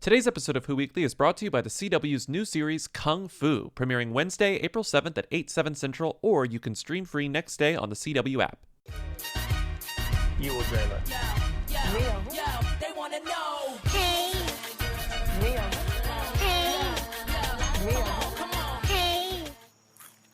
Today's episode of Who Weekly is brought to you by the CW's new series, Kung Fu, premiering Wednesday, April 7th at 8/7 Central, or you can stream free next day on the CW app. You will dream it. Yo, they wanna know. Hey, Mia. hey, Mia. hey.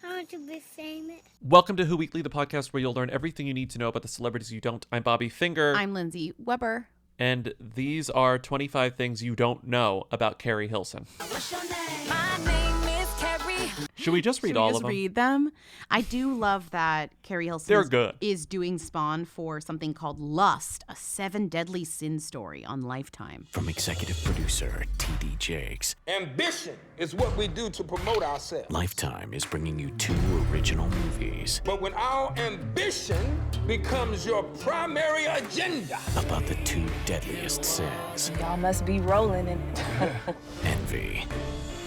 I want to be famous. Welcome to Who Weekly, the podcast where you'll learn everything you need to know about the celebrities you don't. I'm Bobby Finger. I'm Lindsay Weber. And these are 25 things you don't know about Keri Hilson. What's your name? My name is Keri. Should we just read all of them? Read them. I do love that Keri Hilson They're good. is doing Spawn for something called Lust, a 7 deadly sin story on Lifetime. From executive producer T.D. Jakes, Ambition is what we do to promote ourselves. Lifetime is bringing you 2 original movies But when our ambition becomes your primary agenda, about the 2 deadliest sins, Y'all must be rolling in envy,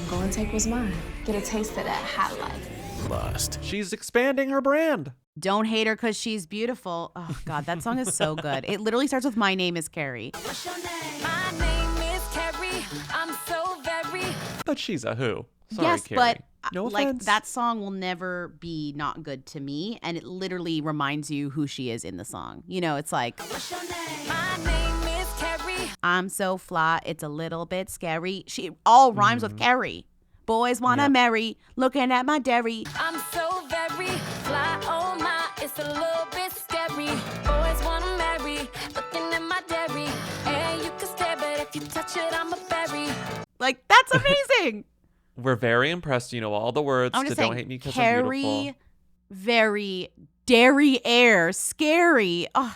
Go and take what's mine. Get a taste of that hot life. lust. She's expanding her brand. Don't hate her because she's beautiful. Oh, God, that song is so good. It literally starts with My Name is Keri. What's your name? My name is Keri. I'm so very. But she's a who. Sorry, Yes, Keri. but No like offense. that song will never be not good to me. And it literally reminds you who she is in the song. You know, it's like, What's your name? My name is Keri. I'm so fly, it's a little bit scary. She all rhymes with Keri. Boys wanna marry, looking at my dairy. I'm so very fly. Oh my, it's a little bit scary. Boys wanna marry, looking at my dairy. And you can stare, but if you touch it, I'm a berry. Like, that's amazing. We're very impressed. You know all the words I'm to just Don't saying, Hate Me Because I'm Beautiful. Keri, very derriere, scary. Oh,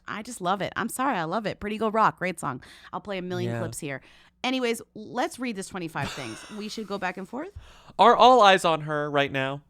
I just love it. I'm sorry, I love it. Pretty Go Rock, great song. I'll play a million Yeah. clips here. Anyways, let's read this 25 things. We should go back and forth. Are all eyes on her right now?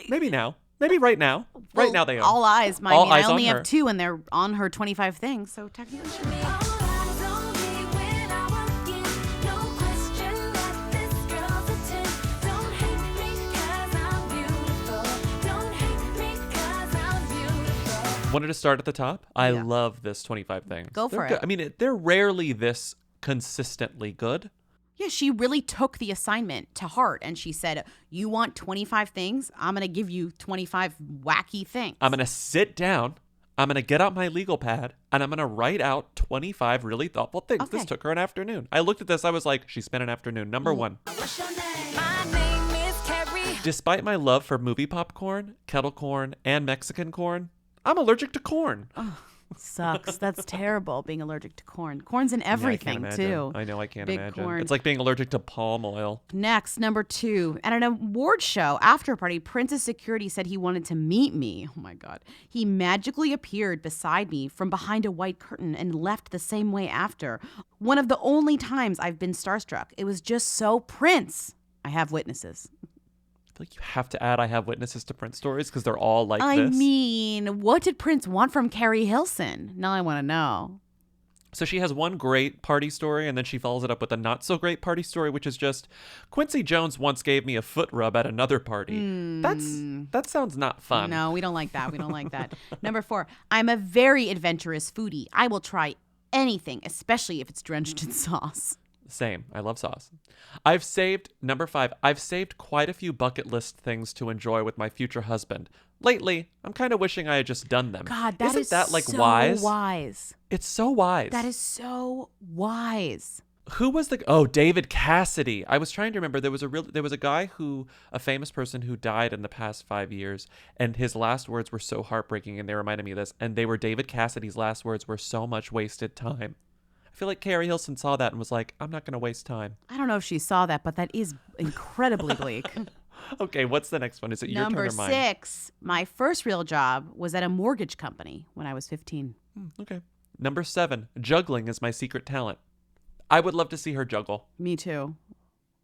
Maybe now. Maybe right now. Right Well, now they are. All eyes. I All mean, I eyes on only her. have 2 and they're on her 25 things. So technically, sure. All eyes on me when I walk in. No question that this girl's a 10. Don't hate me 'cause I'm beautiful. Don't hate me 'cause I'm beautiful. Wanted to start at the top? I Yeah. love this 25 things. Go They're for good. it. I mean, they're rarely this consistently good. Yeah, she really took the assignment to heart and she said, you want 25 things? I'm going to give you 25 wacky things. I'm going to sit down. I'm going to get out my legal pad and I'm going to write out 25 really thoughtful things. This Okay. took her an afternoon. I looked at this. I was like, she spent an afternoon. Number 1. What's your name? My name is Keri. Despite my love for movie popcorn, kettle corn, and Mexican corn, I'm allergic to corn. Sucks. That's terrible, being allergic to corn. Corn's in Yeah, I can't everything, imagine. too. I know, I can't Big imagine. corn. It's like being allergic to palm oil. Next, number 2. At an award show after party, Prince's security said he wanted to meet me. Oh my God. He magically appeared beside me from behind a white curtain and left the same way after. One of the only times I've been starstruck. It was just so Prince. I have witnesses. I feel like you have to add I have witnesses to Prince stories because they're all like I this. mean, what did Prince want from Keri Hilson? Now I want to know. So she has one great party story, and then she follows it up with a not so great party story, which is just Quincy Jones once gave me a foot rub at another party. That sounds not fun. No, we don't like that. We don't like that. Number 4, I'm a very adventurous foodie. I will try anything, especially if it's drenched in sauce. Same. I love sauce. Number 5, I've saved quite a few bucket list things to enjoy with my future husband. Lately, I'm kind of wishing I had just done them. God, that Isn't is that like so wise? wise. It's so wise. That is so wise. Who was David Cassidy. I was trying to remember. There was a guy a famous person who died in the past 5 years, and his last words were so heartbreaking, and they reminded me of this. And they were David Cassidy's last words were so much wasted time. I feel like Keri Hilson saw that and was like, I'm not going to waste time. I don't know if she saw that, but that is incredibly bleak. Okay, what's the next one? Is it your Number turn or mine? 6, my first real job was at a mortgage company when I was 15. Okay. Number 7, juggling is my secret talent. I would love to see her juggle. Me too.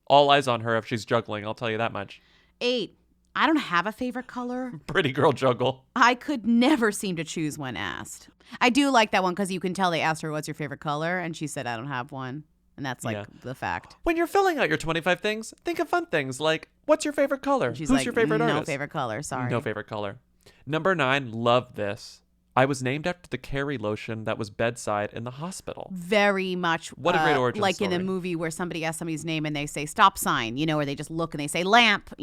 All eyes on her if she's juggling, I'll tell you that much. 8, I don't have a favorite color. Pretty girl juggle. I could never seem to choose when asked. I do like that one because you can tell they asked her, what's your favorite color? And she said, I don't have one. And that's like the fact. When you're filling out your 25 things, think of fun things like, what's your favorite color? She's Who's like, your favorite no artist? favorite color. Sorry. No favorite color. Number 9, love this. I was named after the Keri lotion that was bedside in the hospital. Very much. What a great origin like in a story. movie where somebody asks somebody's name and they say stop sign, or they just look and they say lamp,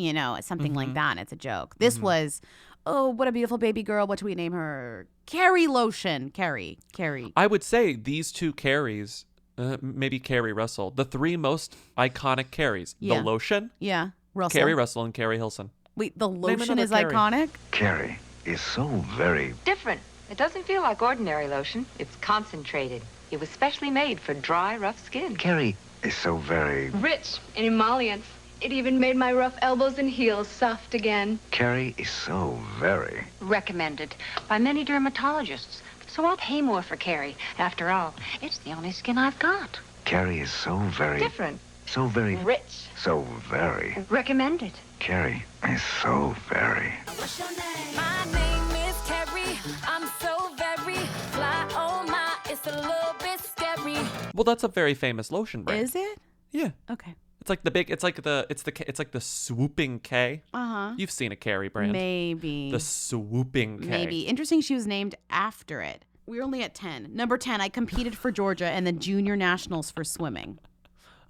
something like that. And it's a joke. This was, oh, what a beautiful baby girl. What do we name her? Keri lotion. Keri. I would say these two Keris, maybe Keri Russell, the three most iconic Keris. Yeah. The lotion, Yeah. Russell. Keri Russell, and Keri Hilson. Wait, the lotion another is Keri. iconic? Keri is so very Different. It doesn't feel like ordinary lotion. It's concentrated. It was specially made for dry, rough skin. Keri is so very Rich in emollients. It even made my rough elbows and heels soft again. Keri is so very Recommended by many dermatologists. So I'll pay more for Keri. After all, it's the only skin I've got. Keri is so very Different. so very Rich. so very Recommended. Keri is so very What's your name? My name is Keri. I'm so very fly. Oh my, it's a little bit scary. Well, that's a very famous lotion brand. Is it? Yeah. Okay. It's like the big. It's like the swooping K. Uh-huh. You've seen a Keri brand. Maybe. The swooping K. Maybe. Interesting she was named after it. We're only at 10. Number 10, I competed for Georgia and the junior nationals for swimming.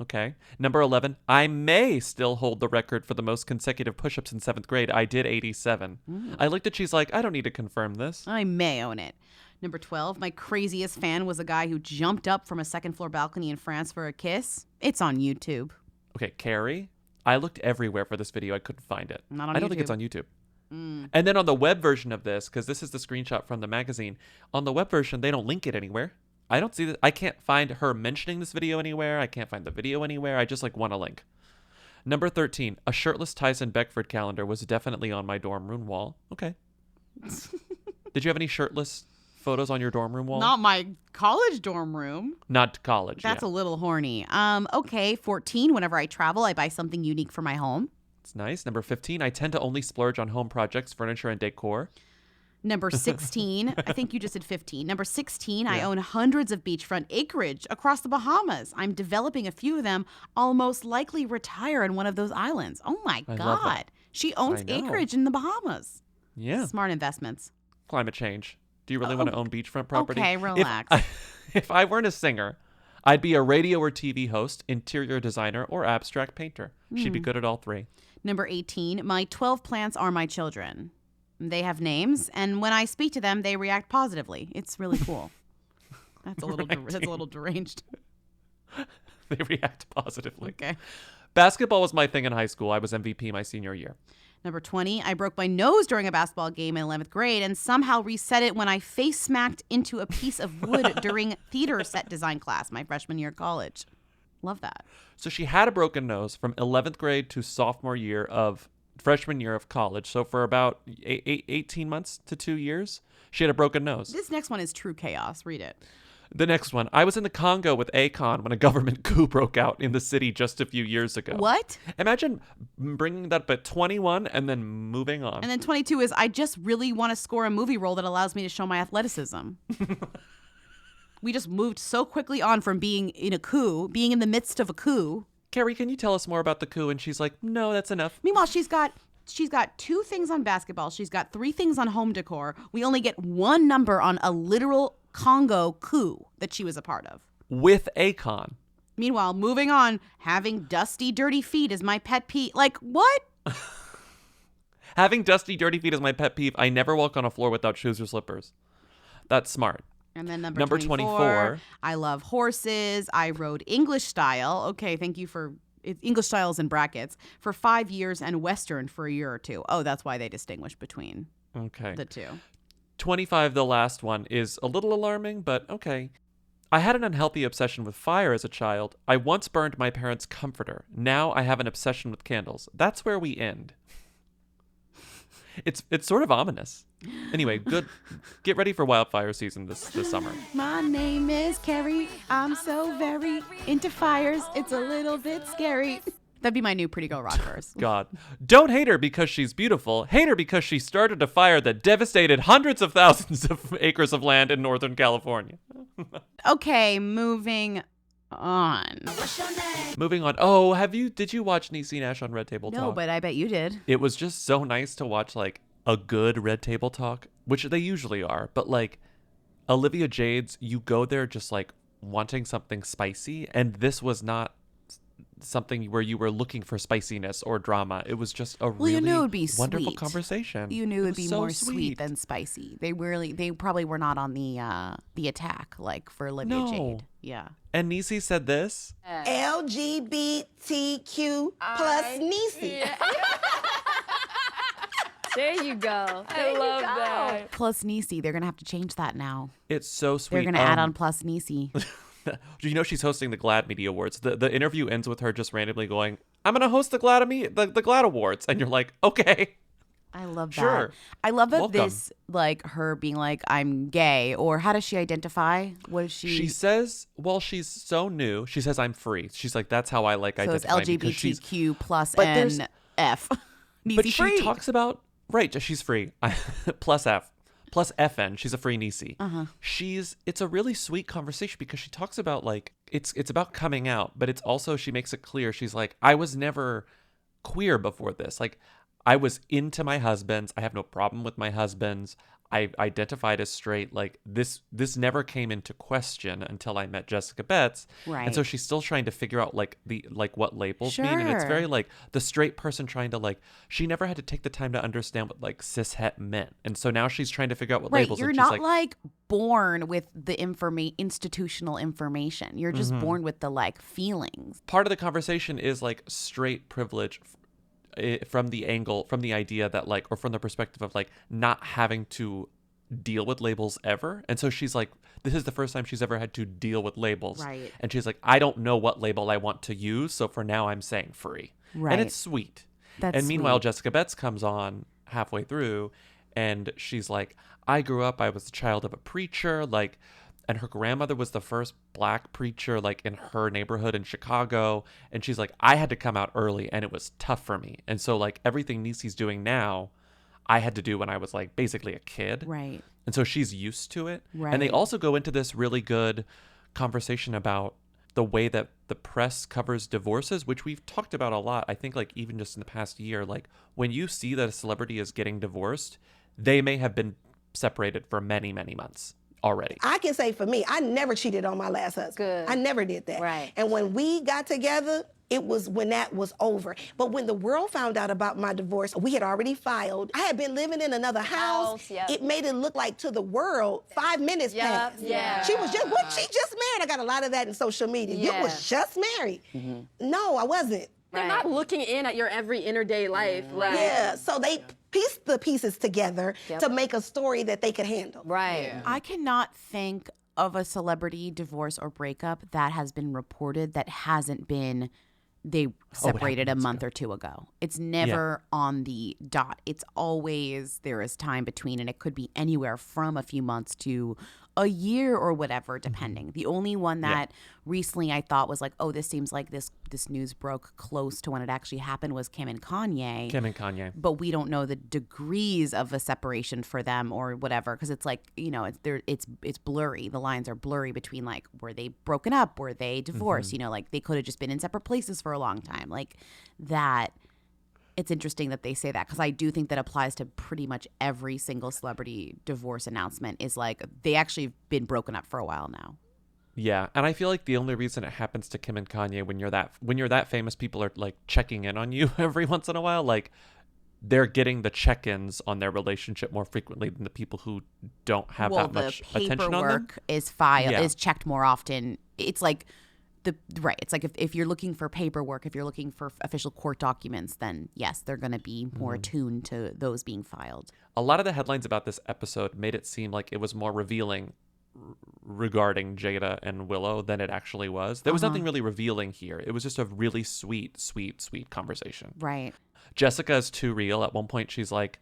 Okay. Number 11, I may still hold the record for the most consecutive push-ups in 7th grade. I did 87. I like that she's like, I don't need to confirm this. I may own it. Number 12, my craziest fan was a guy who jumped up from a second floor balcony in France for a kiss. It's on YouTube. Okay, Keri, I looked everywhere for this video. I couldn't find it. Not on I don't think YouTube. it's on YouTube. And then on the web version of this, because this is the screenshot from the magazine, on the web version, they don't link it anywhere. I don't see that. I can't find her mentioning this video anywhere. I can't find the video anywhere. I just want a link. Number 13, a shirtless Tyson Beckford calendar was definitely on my dorm room wall. Okay. Did you have any shirtless photos on your dorm room wall? Not my college dorm room. Not college. That's yeah. a little horny. Okay, 14, whenever I travel, I buy something unique for my home. It's nice. Number 15, I tend to only splurge on home projects, furniture, and decor. Number 16, I think you just did 15. Number 16, I Yeah. own hundreds of beachfront acreage across the Bahamas. I'm developing a few of them. I'll most likely retire in one of those islands. Oh my I love God. that. She owns I know. acreage in the Bahamas. Yeah. Smart investments. Climate change. Do you really want to own beachfront property? Okay, relax. If I weren't a singer, I'd be a radio or TV host, interior designer, or abstract painter. She'd be good at all three. Number 18, my 12 plants are my children. They have names, and when I speak to them, they react positively. It's really cool. That's a little deranged. They react positively. Okay. Basketball was my thing in high school. I was MVP my senior year. Number 20, I broke my nose during a basketball game in 11th grade and somehow reset it when I face smacked into a piece of wood during theater set design class my freshman year of college. Love that. So she had a broken nose from 11th grade to freshman year of college. So for about 18 months to 2 years, she had a broken nose. This next one is true chaos. Read it. The next one. I was in the Congo with Akon when a government coup broke out in the city just a few years ago. What? Imagine bringing that up at 21 and then moving on. And then 22 is I just really want to score a movie role that allows me to show my athleticism. We just moved so quickly on from being in the midst of a coup. Keri, can you tell us more about the coup? And she's like, no, that's enough. Meanwhile, she's got 2 things on basketball. She's got 3 things on home decor. We only get 1 number on a literal Congo coup that she was a part of. With Akon. Meanwhile, moving on, having dusty, dirty feet is my pet peeve. Like, what? Having dusty, dirty feet is my pet peeve. I never walk on a floor without shoes or slippers. That's smart. And then number 24. 24, I love horses. I rode English style. Okay, thank you for English style is in brackets for 5 years and Western for a year or 2. Oh, that's why they distinguish between the two. 25, the last one, is a little alarming, but okay. I had an unhealthy obsession with fire as a child. I once burned my parents' comforter. Now I have an obsession with candles. That's where we end. It's sort of ominous. Anyway, good. Get ready for wildfire season this summer. My name is Keri. I'm so very into fires. It's a little bit scary. That'd be my new Pretty Girl Rock verse. God. Don't hate her because she's beautiful. Hate her because she started a fire that devastated hundreds of thousands of acres of land in Northern California. Okay, moving on. Moving on. Oh, did you watch Niecy Nash on Red Table Talk? No, but I bet you did. It was just so nice to watch like a good Red Table Talk, which they usually are, but like Olivia Jade's, you go there just like wanting something spicy, and this was not something where you were looking for spiciness or drama. It was just a really you knew it'd be wonderful sweet. conversation. You knew It it'd was be so more sweet than spicy. They probably were not on the attack like for Olivia Jade. Yeah. And Niecy said this. LGBTQ plus Niecy. There you go. I love that. Plus Niecy. They're gonna have to change that now. It's so sweet. They're gonna add on plus Niecy. You know she's hosting the GLAAD Media Awards. The interview ends with her just randomly going, "I'm gonna host the GLAAD Awards," and you're like, okay. I love that. Sure. I love that Welcome. this, like, her being like, I'm gay, or how does she identify? What is she? She says, well, she's so new. She says, I'm free. She's like, that's how I like so it's identify. because she's- LGBTQ plus But there's- NF. But she free. talks about, right, she's free. Plus F. Plus FN. She's a free Niecy. Uh-huh. It's a really sweet conversation because she talks about, like, it's about coming out, but it's also, she makes it clear. She's like, I was never queer before this. Like, I was into my husbands. I have no problem with my husbands. I identified as straight. Like, this never came into question until I met Jessica Betts. Right. And so she's still trying to figure out what labels mean. And it's Sure. very like the straight person trying to, like, she never had to take the time to understand what like cishet meant. And so now she's trying to figure out what Right, labels. you're and she's not like born with the institutional information. You're just Mhm. born with the like feelings. part of the conversation is like straight privilege from the idea that like, or from the perspective of like not having to deal with labels ever. And so she's like, this is the first time she's ever had to deal with labels. Right. And she's like, I don't know what label I want to use. So for now I'm saying free. Right. And it's sweet. That's and meanwhile, sweet. Jessica Betts comes on halfway through and she's like, I was the child of a preacher, like, and her grandmother was the first black preacher, like, in her neighborhood in Chicago. And she's like, I had to come out early and it was tough for me. And so, like, everything Niecy's doing now, I had to do when I was, like, basically a kid. Right. And so she's used to it. Right. And they also go into this really good conversation about the way that the press covers divorces, which we've talked about a lot. I think, like, even just in the past year, like, when you see that a celebrity is getting divorced, they may have been separated for many, many months already. I can say for me, I never cheated on my last husband. Good. I never did that. Right. And when we got together, it was when that was over. But when the world found out about my divorce, we had already filed. I had been living in another house. Yep. It made it look like to the world 5 minutes passed. Yeah. She just married. I got a lot of that in social media. You Yeah. was just married. No, I wasn't. They're not looking in at your every inner-day life. Like, Yeah, so they pieced the pieces together to make a story that they could handle. Right. I cannot think of a celebrity divorce or breakup that has been reported that hasn't been they separated a month or two ago. It's never on the dot. It's always there is time between, and it could be anywhere from a few months to a year or whatever, depending. The only one that recently I thought was like, oh, this seems like this news broke close to when it actually happened was Kim and Kanye. Kim and Kanye. But we don't know the degrees of a separation for them or whatever, because it's like, you know, it's blurry. The lines are blurry between like, were they broken up? Were they divorced? You know, like they could have just been in separate places for a long time. Like that. It's interesting that they say that, because I do think that applies to pretty much every single celebrity divorce announcement is like they actually have been broken up for a while now. Yeah, and I feel like the only reason it happens to Kim and Kanye when you're that famous, people are like checking in on you every once in a while. Like they're getting the check-ins on their relationship more frequently than the people who don't have that much attention on them. Paperwork is filed Yeah. is checked more often. It's like it's like if you're looking for paperwork, if you're looking for official court documents, then yes, they're going to be more attuned to those being filed. A lot of the headlines about this episode made it seem like it was more revealing regarding Jada and Willow than it actually was. There was nothing really revealing here. It was just a really sweet conversation. Right. Jessica is too real. At one point, she's like,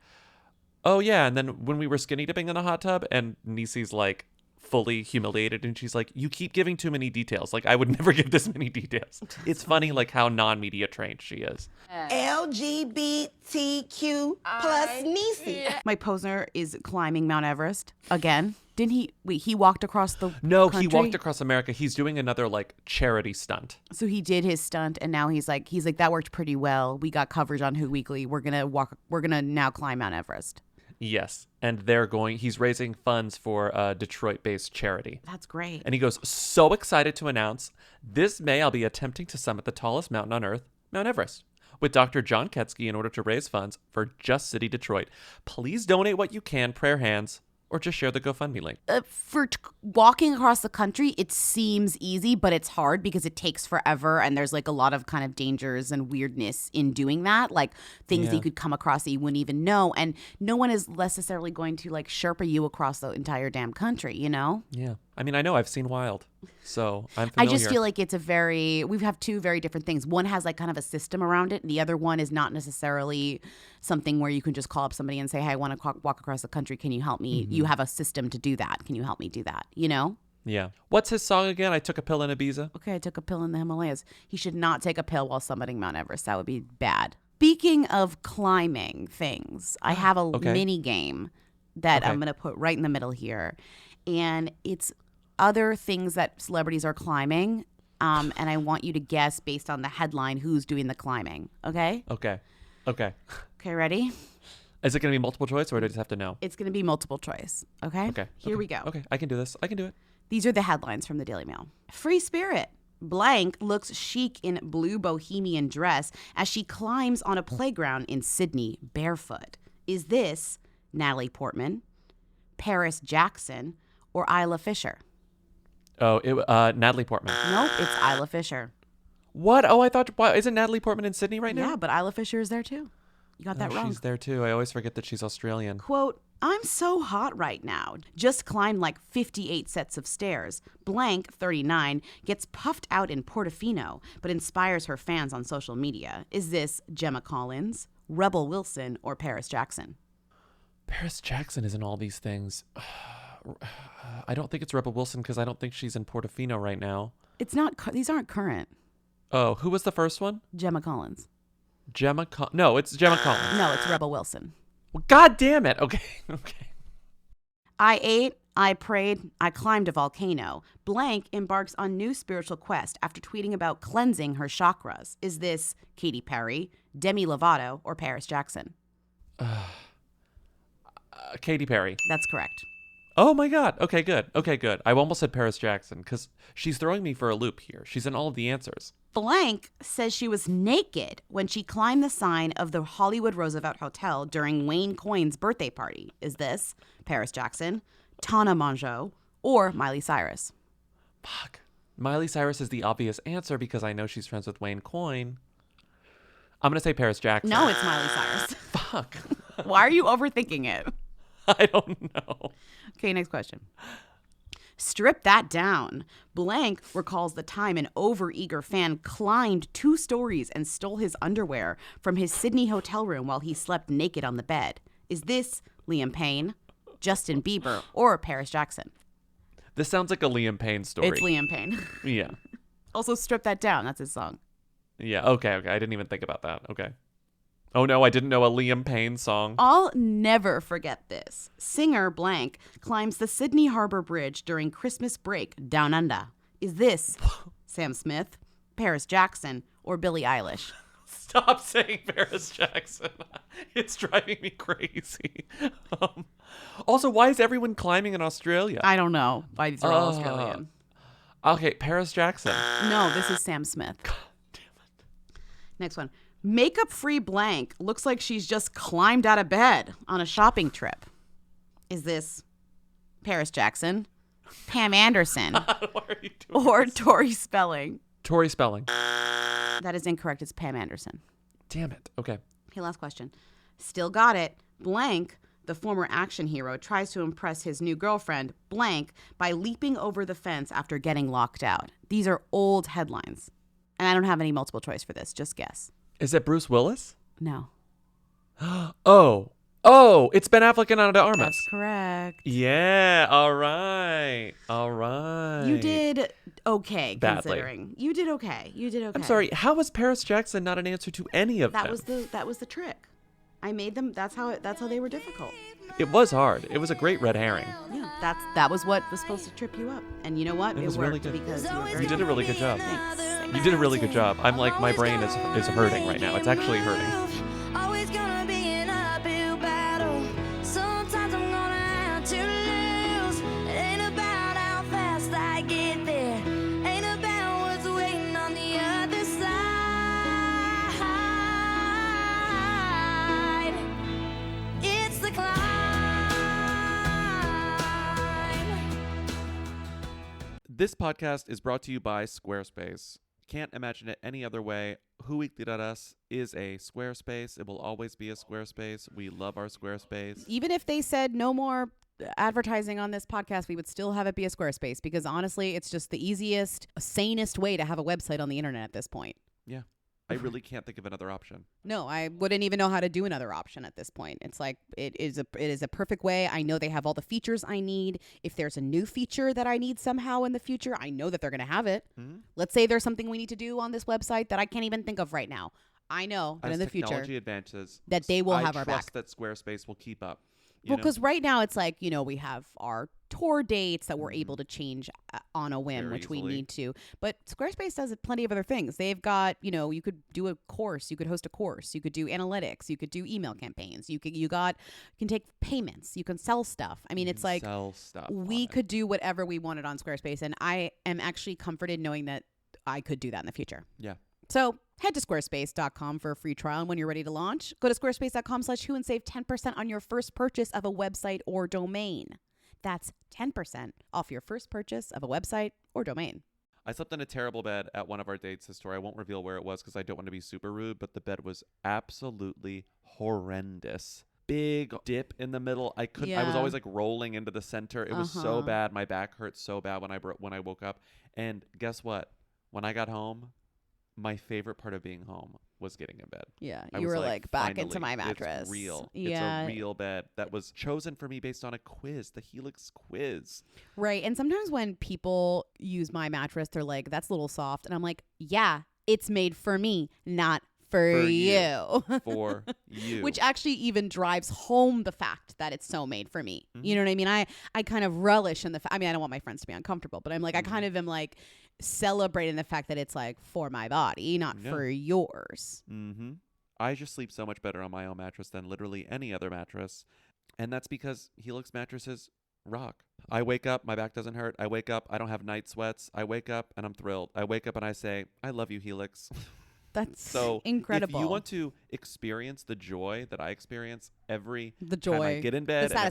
oh, yeah. And then when we were skinny dipping in the hot tub, and Niecy's like fully humiliated, and she's like, you keep giving too many details. Like, I would never give this many details. It's funny, like, how non-media trained she is. LGBTQ plus Niecy. Mike Posner is climbing Mount Everest again. Didn't he? Wait, he walked across the No, country? he walked across America. He's doing another, like, charity stunt. So he did his stunt, and now he's like that worked pretty well. We got coverage on Who Weekly. We're gonna now climb Mount Everest. Yes. And he's raising funds for a Detroit-based charity. That's great. And he goes, so excited to announce, this May I'll be attempting to summit the tallest mountain on Earth, Mt Everest, with Dr. John Ketsky in order to raise funds for Just City Detroit. Please donate what you can, prayer hands, or just share the GoFundMe link. For walking across the country, it seems easy, but it's hard because it takes forever, and there's like a lot of kind of dangers and weirdness in doing that, like things that you could come across that you wouldn't even know, and no one is necessarily going to like Sherpa you across the entire damn country, you know? Yeah. I mean, I know I've seen Wild, so I'm I familiar. just feel like we have two very different things. One has like kind of a system around it, and the other one is not necessarily something where you can just call up somebody and say, hey, I want to walk across the country. Can you help me? You have a system to do that. Can you help me do that? You know? Yeah. What's his song again? I took a pill in Ibiza. Okay, I took a pill in the Himalayas. He should not take a pill while summiting Mount Everest. That would be bad. Speaking of climbing things, I have a mini game that I'm going to put right in the middle here. And it's other things that celebrities are climbing. And I want you to guess based on the headline who's doing the climbing. Okay? Okay. Okay, ready? Is it going to be multiple choice or do I just have to know? It's going to be multiple choice. Okay? Okay. Here we go. Okay. I can do this. I can do it. These are the headlines from the Daily Mail. Free Spirit. Blank looks chic in blue bohemian dress as she climbs on a playground in Sydney barefoot. Is this Natalie Portman, Paris Jackson, or Isla Fisher? Oh, Natalie Portman. Nope, it's Isla Fisher. What? Oh, I thought, isn't Natalie Portman in Sydney right now? Yeah, but Isla Fisher is there too. You got that wrong. She's there too. I always forget that she's Australian. Quote, I'm so hot right now. Just climbed like 58 sets of stairs. Blank, 39, gets puffed out in Portofino, but inspires her fans on social media. Is this Gemma Collins, Rebel Wilson, or Paris Jackson? Paris Jackson is in all these things. I don't think it's Rebel Wilson because I don't think she's in Portofino right now. It's not. These aren't current. Oh, who was the first one? Gemma Collins. No, it's Gemma Collins. No, it's Rebel Wilson. Well, God damn it. Okay. I ate, I prayed, I climbed a volcano. Blank embarks on new spiritual quest after tweeting about cleansing her chakras. Is this Katy Perry, Demi Lovato, or Paris Jackson? Katy Perry. That's correct. Oh my God. Okay, good. I almost said Paris Jackson because she's throwing me for a loop here. She's in all of the answers. Blank says she was naked when she climbed the sign of the Hollywood Roosevelt Hotel during Wayne Coyne's birthday party. Is this Paris Jackson, Tana Mongeau, or Miley Cyrus? Fuck. Miley Cyrus is the obvious answer because I know she's friends with Wayne Coyne. I'm going to say Paris Jackson. No, it's Miley Cyrus. Fuck. Why are you overthinking it? I don't know. Okay, next question. Strip that down. Blank recalls the time an overeager fan climbed 2 stories and stole his underwear from his Sydney hotel room while he slept naked on the bed. Is this Liam Payne, Justin Bieber, or Paris Jackson? This sounds like a Liam Payne story. It's Liam Payne. Yeah. Also, Strip That Down. That's his song. Yeah, okay. I didn't even think about that. Okay. Oh no, I didn't know a Liam Payne song. I'll never forget this. Singer Blank climbs the Sydney Harbour Bridge during Christmas break down under. Is this Sam Smith, Paris Jackson, or Billie Eilish? Stop saying Paris Jackson. It's driving me crazy. Also, why is everyone climbing in Australia? I don't know why these are all Australian. Okay, Paris Jackson. No, this is Sam Smith. God damn it. Next one. Makeup-free Blank looks like she's just climbed out of bed on a shopping trip. Is this Paris Jackson, Pam Anderson, Why are you doing or this? Tori Spelling? Tori Spelling. That is incorrect. It's Pam Anderson. Damn it. Okay. Okay, last question. Still got it. Blank, the former action hero, tries to impress his new girlfriend, Blank, by leaping over the fence after getting locked out. These are old headlines. And I don't have any multiple choice for this. Just guess. Is it Bruce Willis? No. Oh, it's Ben Affleck and Ana de Armas. That's correct. Yeah, all right. You did okay, Badly. considering. You did okay. I'm sorry, how was Paris Jackson not an answer to any of them? That was the trick. I made them. That's how they were difficult. It was hard. It was a great red herring. Yeah, that was what was supposed to trip you up. And you know what? It was worked really good. because you were very You did a really good job. Thanks. You did a really good job. I'm like, my brain is hurting right now. It's actually hurting. Always gonna be an uphill battle. So This podcast is brought to you by Squarespace. Can't imagine it any other way. WhoWeekly.us is a Squarespace. It will always be a Squarespace. We love our Squarespace. Even if they said no more advertising on this podcast, we would still have it be a Squarespace because honestly, it's just the easiest, sanest way to have a website on the internet at this point. Yeah. I really can't think of another option. No, I wouldn't even know how to do another option at this point. It's like it is a perfect way. I know they have all the features I need. If there's a new feature that I need somehow in the future, I know that they're going to have it. Mm-hmm. Let's say there's something we need to do on this website that I can't even think of right now. I know that in the future advances, that they will have our I back. trust that Squarespace will keep up. Well, because right now it's like, we have our tour dates that we're able to change on a whim, which we need to. But Squarespace does plenty of other things. They've got, you could do a course, you could host a course, you could do analytics, you could do email campaigns, you can take payments, you can sell stuff. I mean, it's like sell stuff we could do whatever we wanted on Squarespace, and I am actually comforted knowing that I could do that in the future. Yeah. So head to squarespace.com for a free trial. And when you're ready to launch, go to squarespace.com/who and save 10% on your first purchase of a website or domain. That's 10% off your first purchase of a website or domain. I slept in a terrible bed at one of our dates this story. I won't reveal where it was because I don't want to be super rude, but the bed was absolutely horrendous. Big dip in the middle. I was always like rolling into the center. It was so bad. My back hurt so bad when I woke up. And guess what? When I got home, my favorite part of being home was getting in bed. Yeah, I you was were like back into finally, my mattress. It's real. Yeah. It's a real bed that was chosen for me based on a quiz, the Helix quiz. Right. And sometimes when people use my mattress, they're like, that's a little soft. And I'm like, yeah, it's made for me, not for you. For you. Which actually even drives home the fact that it's so made for me. Mm-hmm. You know what I mean? I kind of relish in the I mean, I don't want my friends to be uncomfortable, but I'm like, I kind of am like celebrating the fact that it's like for my body, not for yours. Mm-hmm. I just sleep so much better on my own mattress than literally any other mattress. And that's because Helix mattresses rock. I wake up, my back doesn't hurt. I wake up, I don't have night sweats. I wake up and I'm thrilled. I wake up and I say, I love you, Helix. That's so incredible. If you want to experience the joy that I experience every time I get in bed, the and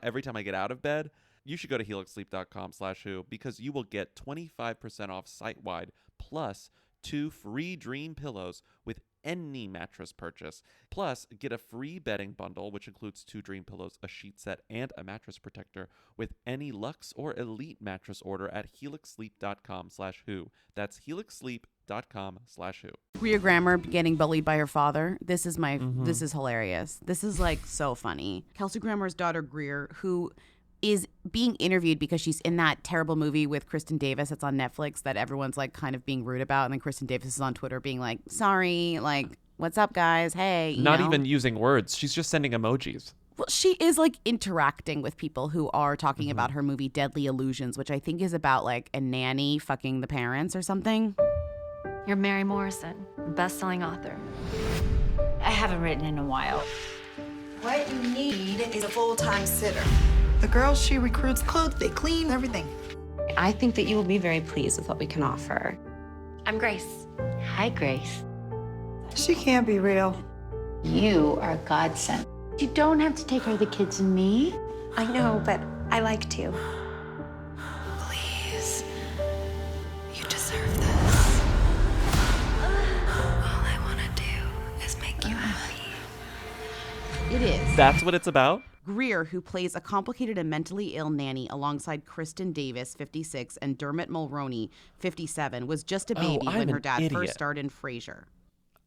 every time I get out of bed, you should go to helixsleep.com/who because you will get 25% off site-wide plus 2 free dream pillows with any mattress purchase. Plus, get a free bedding bundle, which includes 2 dream pillows, a sheet set, and a mattress protector with any Luxe or Elite mattress order at helixsleep.com/who. That's helixsleep.com/who. Greer Grammer getting bullied by her father. This is this is hilarious. This is like so funny. Kelsey Grammer's daughter Greer, who is being interviewed because she's in that terrible movie with Kristen Davis that's on Netflix that everyone's like kind of being rude about, and then Kristen Davis is on Twitter being like, sorry, like, what's up guys, hey, Not even using words, she's just sending emojis. Well, she is like interacting with people who are talking about her movie Deadly Illusions, which I think is about like a nanny fucking the parents or something. You're Mary Morrison, best-selling author. I haven't written in a while. What you need is a full-time sitter. The girls she recruits cook, they clean, everything. I think that you will be very pleased with what we can offer. I'm Grace. Hi, Grace. She can't be real. You are a godsend. You don't have to take care of the kids and me. I know, but I like to. Please. You deserve this. All I want to do is make you happy. It is. That's what it's about? Greer, who plays a complicated and mentally ill nanny alongside Kristen Davis, 56, and Dermot Mulroney, 57, was just a baby when her dad first starred in Frasier.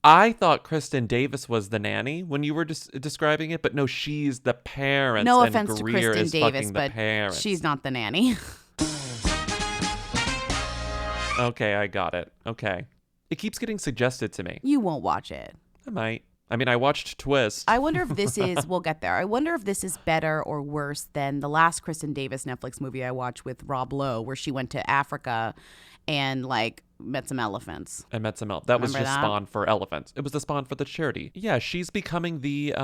I thought Kristen Davis was the nanny when you were describing it, but no, she's the parent. No and offense Greer to Kristen is Davis, the but parents. she's not the nanny. Okay, I got it. Okay. It keeps getting suggested to me. You won't watch it. I might. I mean, I watched Twist. I wonder if this is, we'll get there. I wonder if this is better or worse than the last Kristen Davis Netflix movie I watched with Rob Lowe, where she went to Africa and like met some elephants. I met some elephants. That was Remember just that? spawn for elephants. It was the spawn for the charity. Yeah, she's becoming the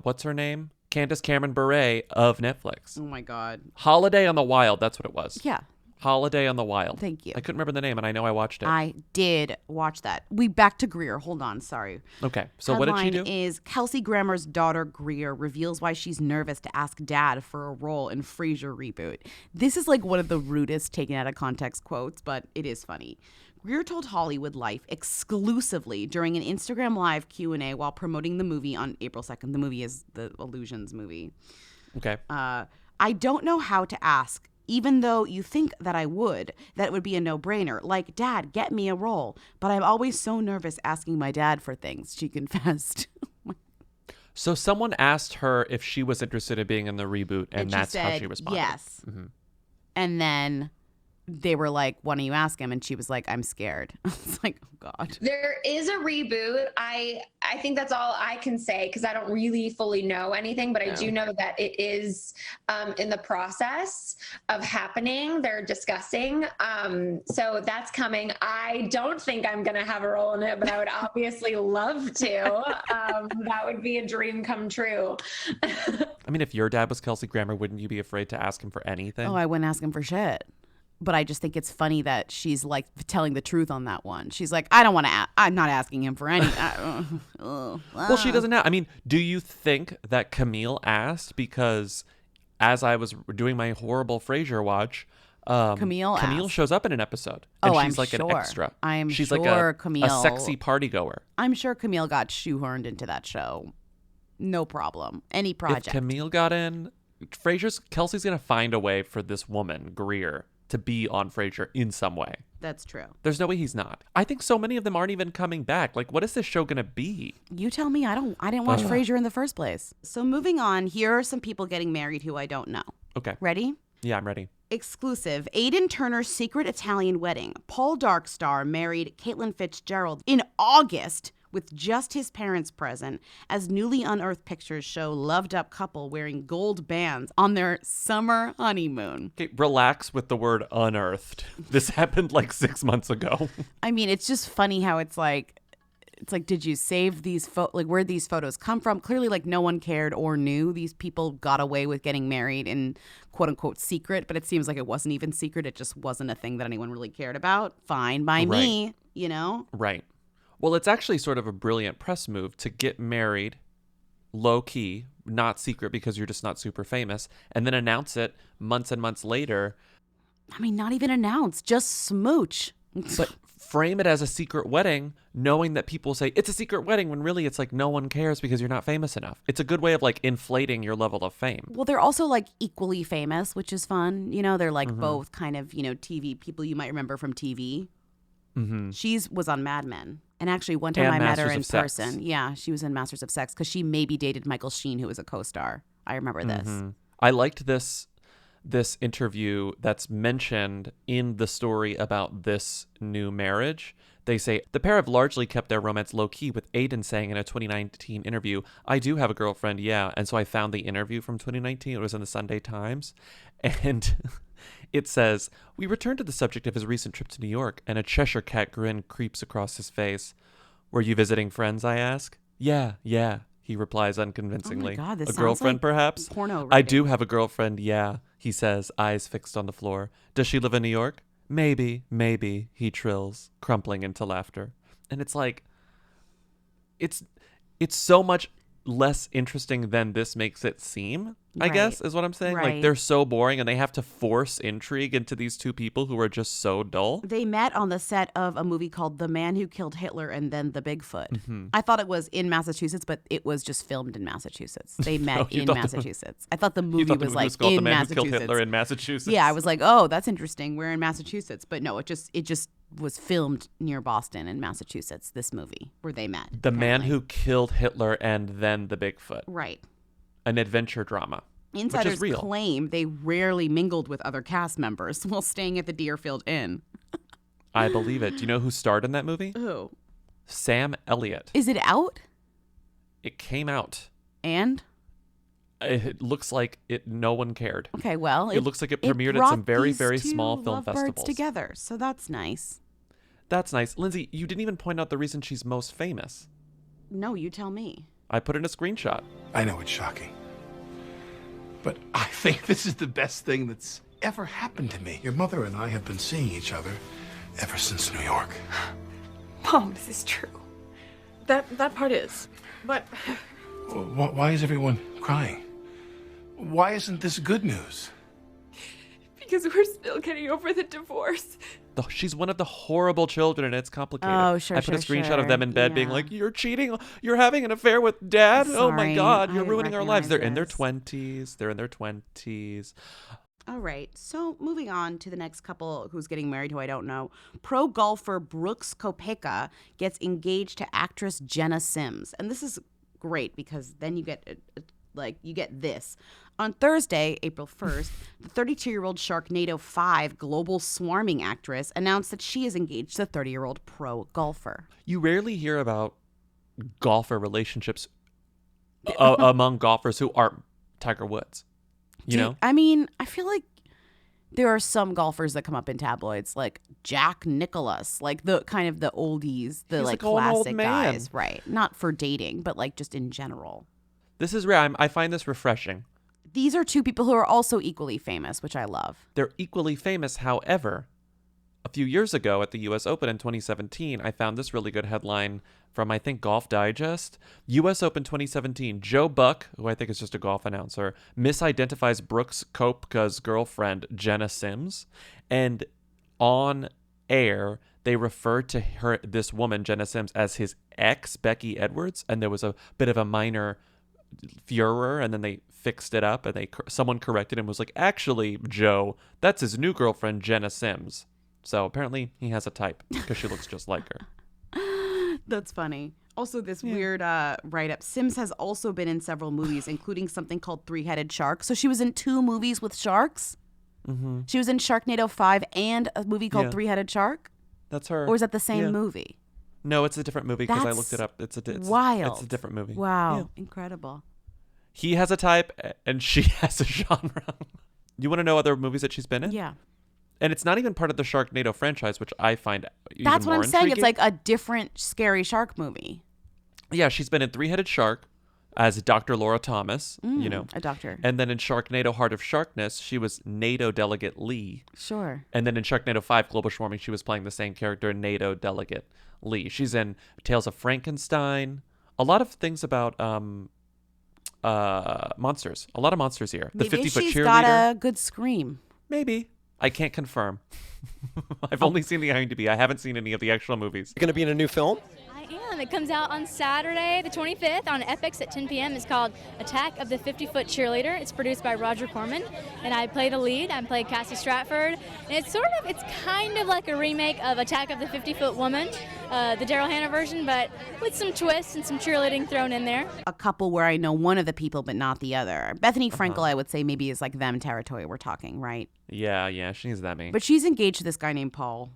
what's her name? Candace Cameron Bure of Netflix. Oh my God. Holiday on the Wild, that's what it was. Yeah. Holiday on the Wild. Thank you. I couldn't remember the name, and I know I watched it. I did watch that. Back to Greer. Hold on, sorry. Okay, so what did she do? Headline is Kelsey Grammer's daughter Greer reveals why she's nervous to ask dad for a role in Frasier reboot. This is like one of the rudest taken out of context quotes, but it is funny. Greer told Hollywood Life exclusively during an Instagram Live Q&A while promoting the movie on April 2nd. The movie is the Illusions movie. Okay. I don't know how to ask. Even though you think that I would, that it would be a no-brainer. Like, Dad, get me a role. But I'm always so nervous asking my dad for things, she confessed. So someone asked her if she was interested in being in the reboot, and she that's how said she responded. Yes. Mm-hmm. And then they were like, why don't you ask him? And she was like, I'm scared. It's like, oh, God. There is a reboot. I think that's all I can say because I don't really fully know anything, but I do know that it is in the process of happening. They're discussing. So that's coming. I don't think I'm going to have a role in it, but I would obviously love to. That would be a dream come true. I mean, if your dad was Kelsey Grammer, wouldn't you be afraid to ask him for anything? Oh, I wouldn't ask him for shit. But I just think it's funny that she's like telling the truth on that one. She's like, I don't want to. I'm not asking him for any. Well, she doesn't know. I mean, do you think that Camille asked because, as I was doing my horrible Frasier watch, Camille shows up in an episode, and she's like an extra. She's like a sexy party goer. I'm sure Camille got shoehorned into that show. No problem. Any project. If Camille got in, Kelsey's gonna find a way for this woman, Greer, to be on Frasier in some way. That's true. There's no way he's not. I think so many of them aren't even coming back. Like, what is this show gonna be? You tell me. I didn't watch Frasier in the first place. So moving on, here are some people getting married who I don't know. Okay. Ready? Yeah, I'm ready. Exclusive. Aidan Turner's secret Italian wedding. Paul Darkstar married Caitlin FitzGerald in August with just his parents present, as newly unearthed pictures show loved up couple wearing gold bands on their summer honeymoon. Okay, relax with the word unearthed. This happened like 6 months ago. I mean, it's just funny how it's like, did you save these where'd these photos come from? Clearly, like, no one cared or knew. These people got away with getting married in quote unquote secret, but it seems like it wasn't even secret. It just wasn't a thing that anyone really cared about. Fine by me, you know? Right. Well, it's actually sort of a brilliant press move to get married low key, not secret because you're just not super famous, and then announce it months and months later. I mean, not even announce, just smooch. But frame it as a secret wedding, knowing that people say it's a secret wedding when really it's like no one cares because you're not famous enough. It's a good way of like inflating your level of fame. Well, they're also like equally famous, which is fun. You know, they're like both kind of, you know, TV people you might remember from TV. Mm-hmm. She was on Mad Men. And actually, one time I met her in person. Yeah, she was in Masters of Sex because she maybe dated Michael Sheen, who was a co-star. I remember this. Mm-hmm. I liked this interview that's mentioned in the story about this new marriage. They say, the pair have largely kept their romance low-key, with Aidan saying in a 2019 interview, I do have a girlfriend, yeah. And so I found the interview from 2019. It was in the Sunday Times. And it says, we returned to the subject of his recent trip to New York, and a Cheshire cat grin creeps across his face. Were you visiting friends, I ask? Yeah, he replies unconvincingly. Oh my God, this a sounds girlfriend, like perhaps? Porno I writing. do have a girlfriend, yeah, he says, eyes fixed on the floor. Does she live in New York? Maybe, he trills, crumpling into laughter. And it's like, it's so much less interesting than this makes it seem, I guess, is what I'm saying. Like, they're so boring and they have to force intrigue into these two people who are just so dull. They met on the set of a movie called The Man Who Killed Hitler and Then the Bigfoot. Mm-hmm. I thought it was in Massachusetts, but it was just filmed in Massachusetts. They met in Massachusetts. I thought the movie was like called in The Man Who Killed Massachusetts. Hitler in Massachusetts. Yeah, I was like, oh, that's interesting. We're in Massachusetts. But no, it just was filmed near Boston in Massachusetts, this movie, where they met. The Man Who Killed Hitler and Then the Bigfoot. Right. An adventure drama. Insiders claim they rarely mingled with other cast members while staying at the Deerfield Inn. I believe it. Do you know who starred in that movie? Who? Sam Elliott. Is it out? It came out. And? It looks like no one cared. Okay, well. It looks like it premiered at some very, very small film festivals. Together, so that's nice. That's nice. Lindsay, you didn't even point out the reason she's most famous. No, you tell me. I put in a screenshot. I know it's shocking, but I think this is the best thing that's ever happened to me? Your mother and I have been seeing each other ever since New York. Mom, this is true. That part is. But Why is everyone crying? Why isn't this good news? because we're still getting over the divorce. She's one of the horrible children, and it's complicated. Oh, sure, I put a sure, screenshot of them in bed being yeah. like, "You're cheating. You're having an affair with Dad. Oh my Sorry, God, you're I ruining our lives." They're in their recognize 20s. They're in their 20s. All right, so moving on to the next couple who's getting married, who I don't know. Pro golfer Brooks Koepka gets engaged to actress Jena Sims, and this is great because then you get you get this. On Thursday, April 1st, the 32-year-old Sharknado 5 global swarming actress announced that she is engaged to the 30-year-old pro golfer. You rarely hear about golfer relationships among golfers who aren't Tiger Woods. You know? I mean, I feel like there are some golfers that come up in tabloids, like Jack Nicklaus, like the kind of the oldies, the He's like like an old classic man. guys, right? Not for dating, but like just in general. This is rare. I find this refreshing. These are two people who are also equally famous, which I love. They're equally famous. However, a few years ago at the U.S. Open in 2017, I found this really good headline from, I think, Golf Digest. U.S. Open 2017, Joe Buck, who I think is just a golf announcer, misidentifies Brooks Koepka's girlfriend, Jena Sims. And on air, they referred to this woman, Jena Sims, as his ex, Becky Edwards. And there was a bit of a minor furor, and then they fixed it up, and someone corrected him and was like, "Actually, Joe, that's his new girlfriend, Jena Sims." So apparently he has a type because she looks just like her. That's funny. Also, this weird write-up. Sims has also been in several movies, including something called Three-Headed Shark. So she was in 2 movies with sharks. Mm-hmm. She was in Sharknado 5 and a movie called Three-Headed Shark. That's her. Or is that the same movie? No, it's a different movie because I That's looked it up. It's wild. It's a different movie. Wow. Yeah. Incredible. He has a type and she has a genre. You want to know other movies that she's been in? Yeah. And it's not even part of the Sharknado franchise, which I find even That's what more I'm saying. It's intriguing. like a different scary shark movie. Yeah, she's been in Three-Headed Shark as Dr. Laura Thomas, you know. A doctor. And then in Sharknado Heart of Sharkness, she was NATO Delegate Lee. Sure. And then in Sharknado 5 Global Swarming, she was playing the same character, NATO Delegate Lee. She's in Tales of Frankenstein. A lot of things about monsters. A lot of monsters here. The Maybe 50-foot she's cheerleader. got a good scream. Maybe. I can't confirm. I've only seen the IMDb. I haven't seen any of the actual movies. You're going to be in a new film? I am. It comes out on Saturday, the 25th, on FX at 10 p.m. It's called Attack of the 50-Foot Cheerleader. It's produced by Roger Corman, and I play the lead. I play Cassie Stratford. And it's kind of like a remake of Attack of the 50-Foot Woman, the Daryl Hannah version, but with some twists and some cheerleading thrown in there. A couple where I know one of the people but not the other. Bethenny Frankel, I would say maybe is like them territory we're talking, right? Yeah, she's that me. But she's engaged to this guy named Paul.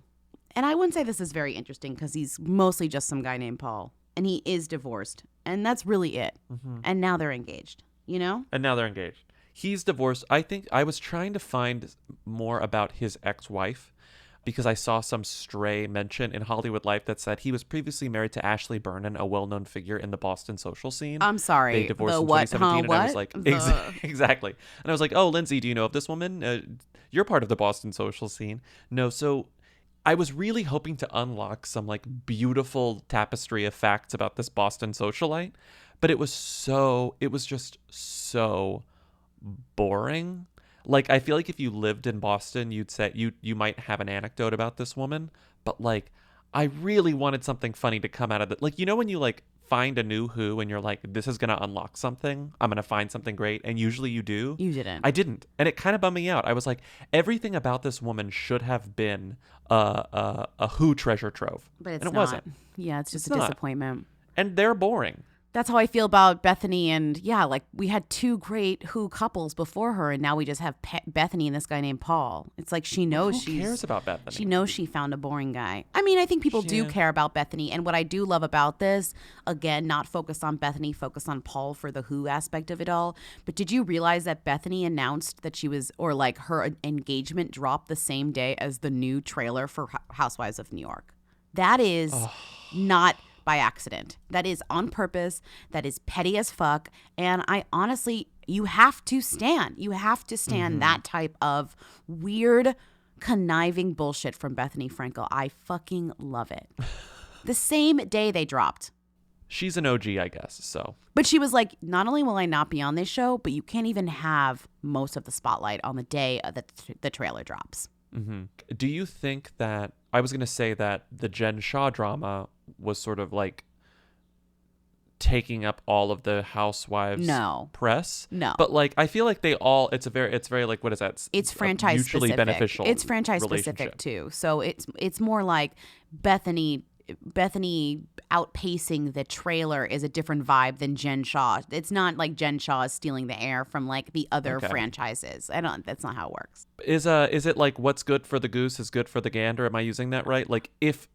And I wouldn't say this is very interesting because he's mostly just some guy named Paul. And he is divorced. And that's really it. Mm-hmm. And now they're engaged, you know? And now they're engaged. He's divorced. I think I was trying to find more about his ex-wife because I saw some stray mention in Hollywood Life that said he was previously married to Ashley Bernan, a well-known figure in the Boston social scene. I'm sorry. They divorced the in what? 2017, and I was what? like, exactly. And I was like, "Oh, Lindsay, do you know of this woman? You're part of the Boston social scene." No, so I was really hoping to unlock some like beautiful tapestry of facts about this Boston socialite, but it was just so boring. Like, I feel like if you lived in Boston, you'd say you might have an anecdote about this woman, but like I really wanted something funny to come out of it. Like, you know when you like find a new Who and you're like, this is gonna unlock something, I'm gonna find something great, and usually you do. You didn't. I didn't, and it kind of bummed me out. I was like, everything about this woman should have been a Who treasure trove, But it's and it not. wasn't. Yeah, it's just It's a not. disappointment. And they're boring. That's how I feel about Bethenny. And yeah, like we had 2 great Who couples before her, and now we just have Bethenny and this guy named Paul. It's like she knows Who cares about Bethenny? She knows she found a boring guy. I mean, I think people do care about Bethenny. And what I do love about this, again, not focused on Bethenny, focused on Paul for the Who aspect of it all. But did you realize that Bethenny announced that she was, or like her engagement dropped the same day as the new trailer for Housewives of New York? That is not by accident. That is on purpose. That is petty as fuck. And I honestly, you have to stand. You have to stand that type of weird, conniving bullshit from Bethenny Frankel. I fucking love it. The same day they dropped. She's an OG, I guess, so. But she was like, not only will I not be on this show, but you can't even have most of the spotlight on the day that the trailer drops. Mm-hmm. Do you think that, I was going to say that the Jen Shah drama was sort of like taking up all of the housewives press? No. But like, I feel like they all, it's very like, what is that? It's franchise mutually specific. beneficial. It's franchise specific too. So it's more like Bethenny outpacing the trailer is a different vibe than Jen Shah. It's not like Jen Shah is stealing the air from like the other franchises. That's not how it works. Is it like what's good for the goose is good for the gander? Am I using that right? Like if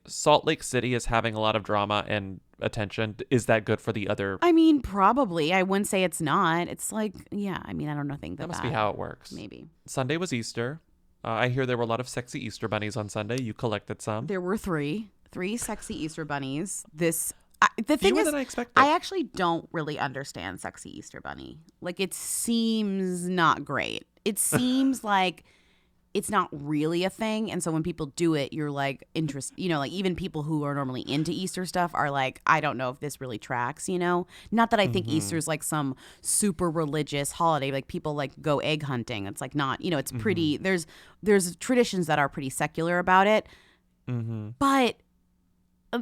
Salt Lake City is having a lot of drama and attention, is that good for the other? I mean, probably. I wouldn't say it's not. It's like, yeah, I mean, I don't know. That must be how it works. Maybe. Sunday was Easter. I hear there were a lot of sexy Easter bunnies on Sunday. You collected some. There were three sexy Easter bunnies. The thing Fewer is, than I expected. I actually don't really understand sexy Easter bunny. Like, it seems not great. It seems like it's not really a thing. And so when people do it, you're like, like even people who are normally into Easter stuff are like, I don't know if this really tracks, Not that I think Easter's like some super religious holiday. Like people like go egg hunting. It's like not, it's pretty, there's traditions that are pretty secular about it. But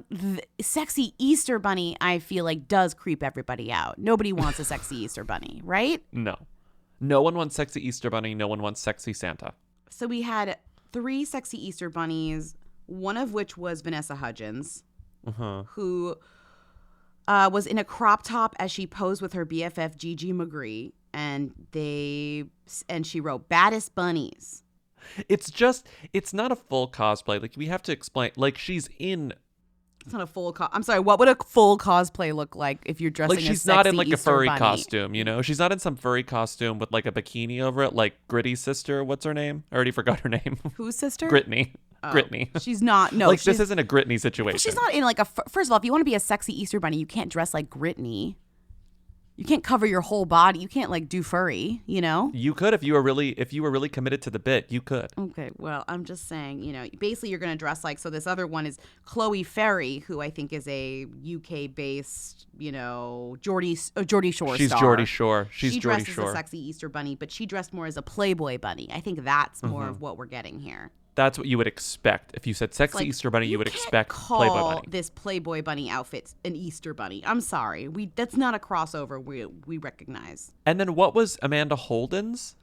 the sexy Easter bunny, I feel like does creep everybody out. Nobody wants a sexy Easter bunny, right? No one wants sexy Easter bunny. No one wants sexy Santa. So we had 3 sexy Easter bunnies, one of which was Vanessa Hudgens, who was in a crop top as she posed with her BFF Gigi McGree, and she wrote "baddest bunnies." It's not a full cosplay. Like we have to explain. Like she's in. It's not a full I'm sorry, what would a full cosplay look like if you're dressing like she's as sexy not in like Easter a furry bunny? costume, She's not in some furry costume with like a bikini over it, like Gritty's sister. What's her name? I already forgot her name. Whose sister? Brittany. Oh, Brittany. She's not. No, like this isn't a Brittany situation. She's not in like a. First of all, if you want to be a sexy Easter bunny, you can't dress like Brittany. You can't cover your whole body. You can't like do furry. You could if you were really committed to the bit. You could. Okay, well, I'm just saying. Basically, you're gonna dress like. So this other one is Chloe Ferry, who I think is a UK-based, Geordie Shore She's star. Geordie Shore. She's she Geordie dressed Shore. as a sexy Easter bunny, but she dressed more as a Playboy bunny. I think that's more of what we're getting here. That's what you would expect. If you said sexy Easter bunny, you would expect Playboy bunny. This Playboy bunny outfit an Easter bunny. I'm sorry. That's not a crossover we recognize. And then what was Amanda Holden's?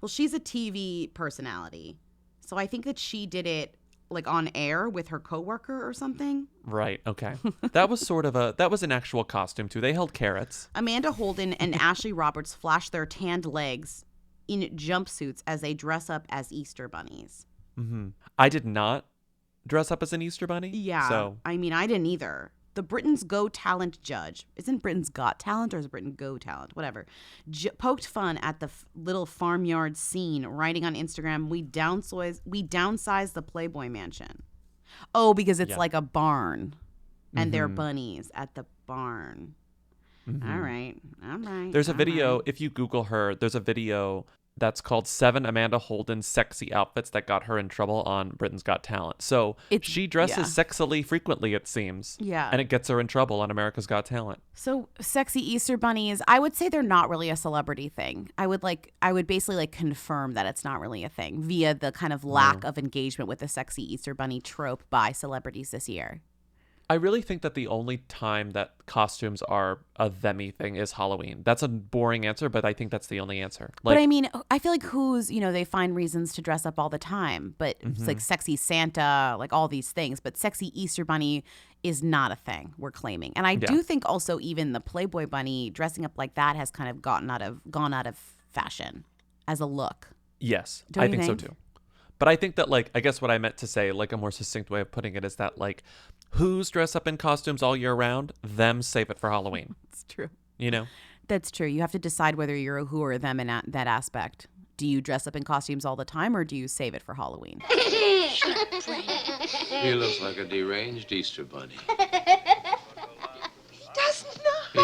Well, she's a TV personality. So I think that she did it like on air with her coworker or something. Right. Okay. That was an actual costume too. They held carrots. Amanda Holden and Ashley Roberts flash their tanned legs in jumpsuits as they dress up as Easter bunnies. I did not dress up as an Easter bunny. Yeah. So I mean, I didn't either. The Britain's Go Talent judge, isn't Britain's Got Talent or is Britain Go Talent? Whatever. Poked fun at the little farmyard scene, writing on Instagram, we downsized the Playboy mansion. Oh, because it's like a barn and they're bunnies at the barn. All right. There's a video, if you Google her, there's a video that's called 7 Amanda Holden Sexy Outfits that got her in trouble on Britain's Got Talent. So she dresses sexily frequently, it seems. Yeah. And it gets her in trouble on America's Got Talent. So sexy Easter bunnies, I would say they're not really a celebrity thing. I would basically like confirm that it's not really a thing via the kind of lack of engagement with the sexy Easter bunny trope by celebrities this year. I really think that the only time that costumes are a themmy thing is Halloween. That's a boring answer, but I think that's the only answer. But I mean, I feel like they find reasons to dress up all the time, but it's like sexy Santa, like all these things, but sexy Easter bunny is not a thing we're claiming. And I do think also even the Playboy bunny dressing up like that has kind of gone out of fashion as a look. Yes, I think so too. But I think that I guess what I meant to say, like a more succinct way of putting it is that who's dress up in costumes all year round? Them save it for Halloween. It's true. That's true. You have to decide whether you're a who or them in that aspect. Do you dress up in costumes all the time or do you save it for Halloween? He looks like a deranged Easter bunny.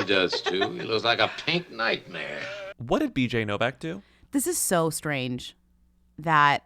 does too. He looks like a pink nightmare. What did BJ Novak do? This is so strange that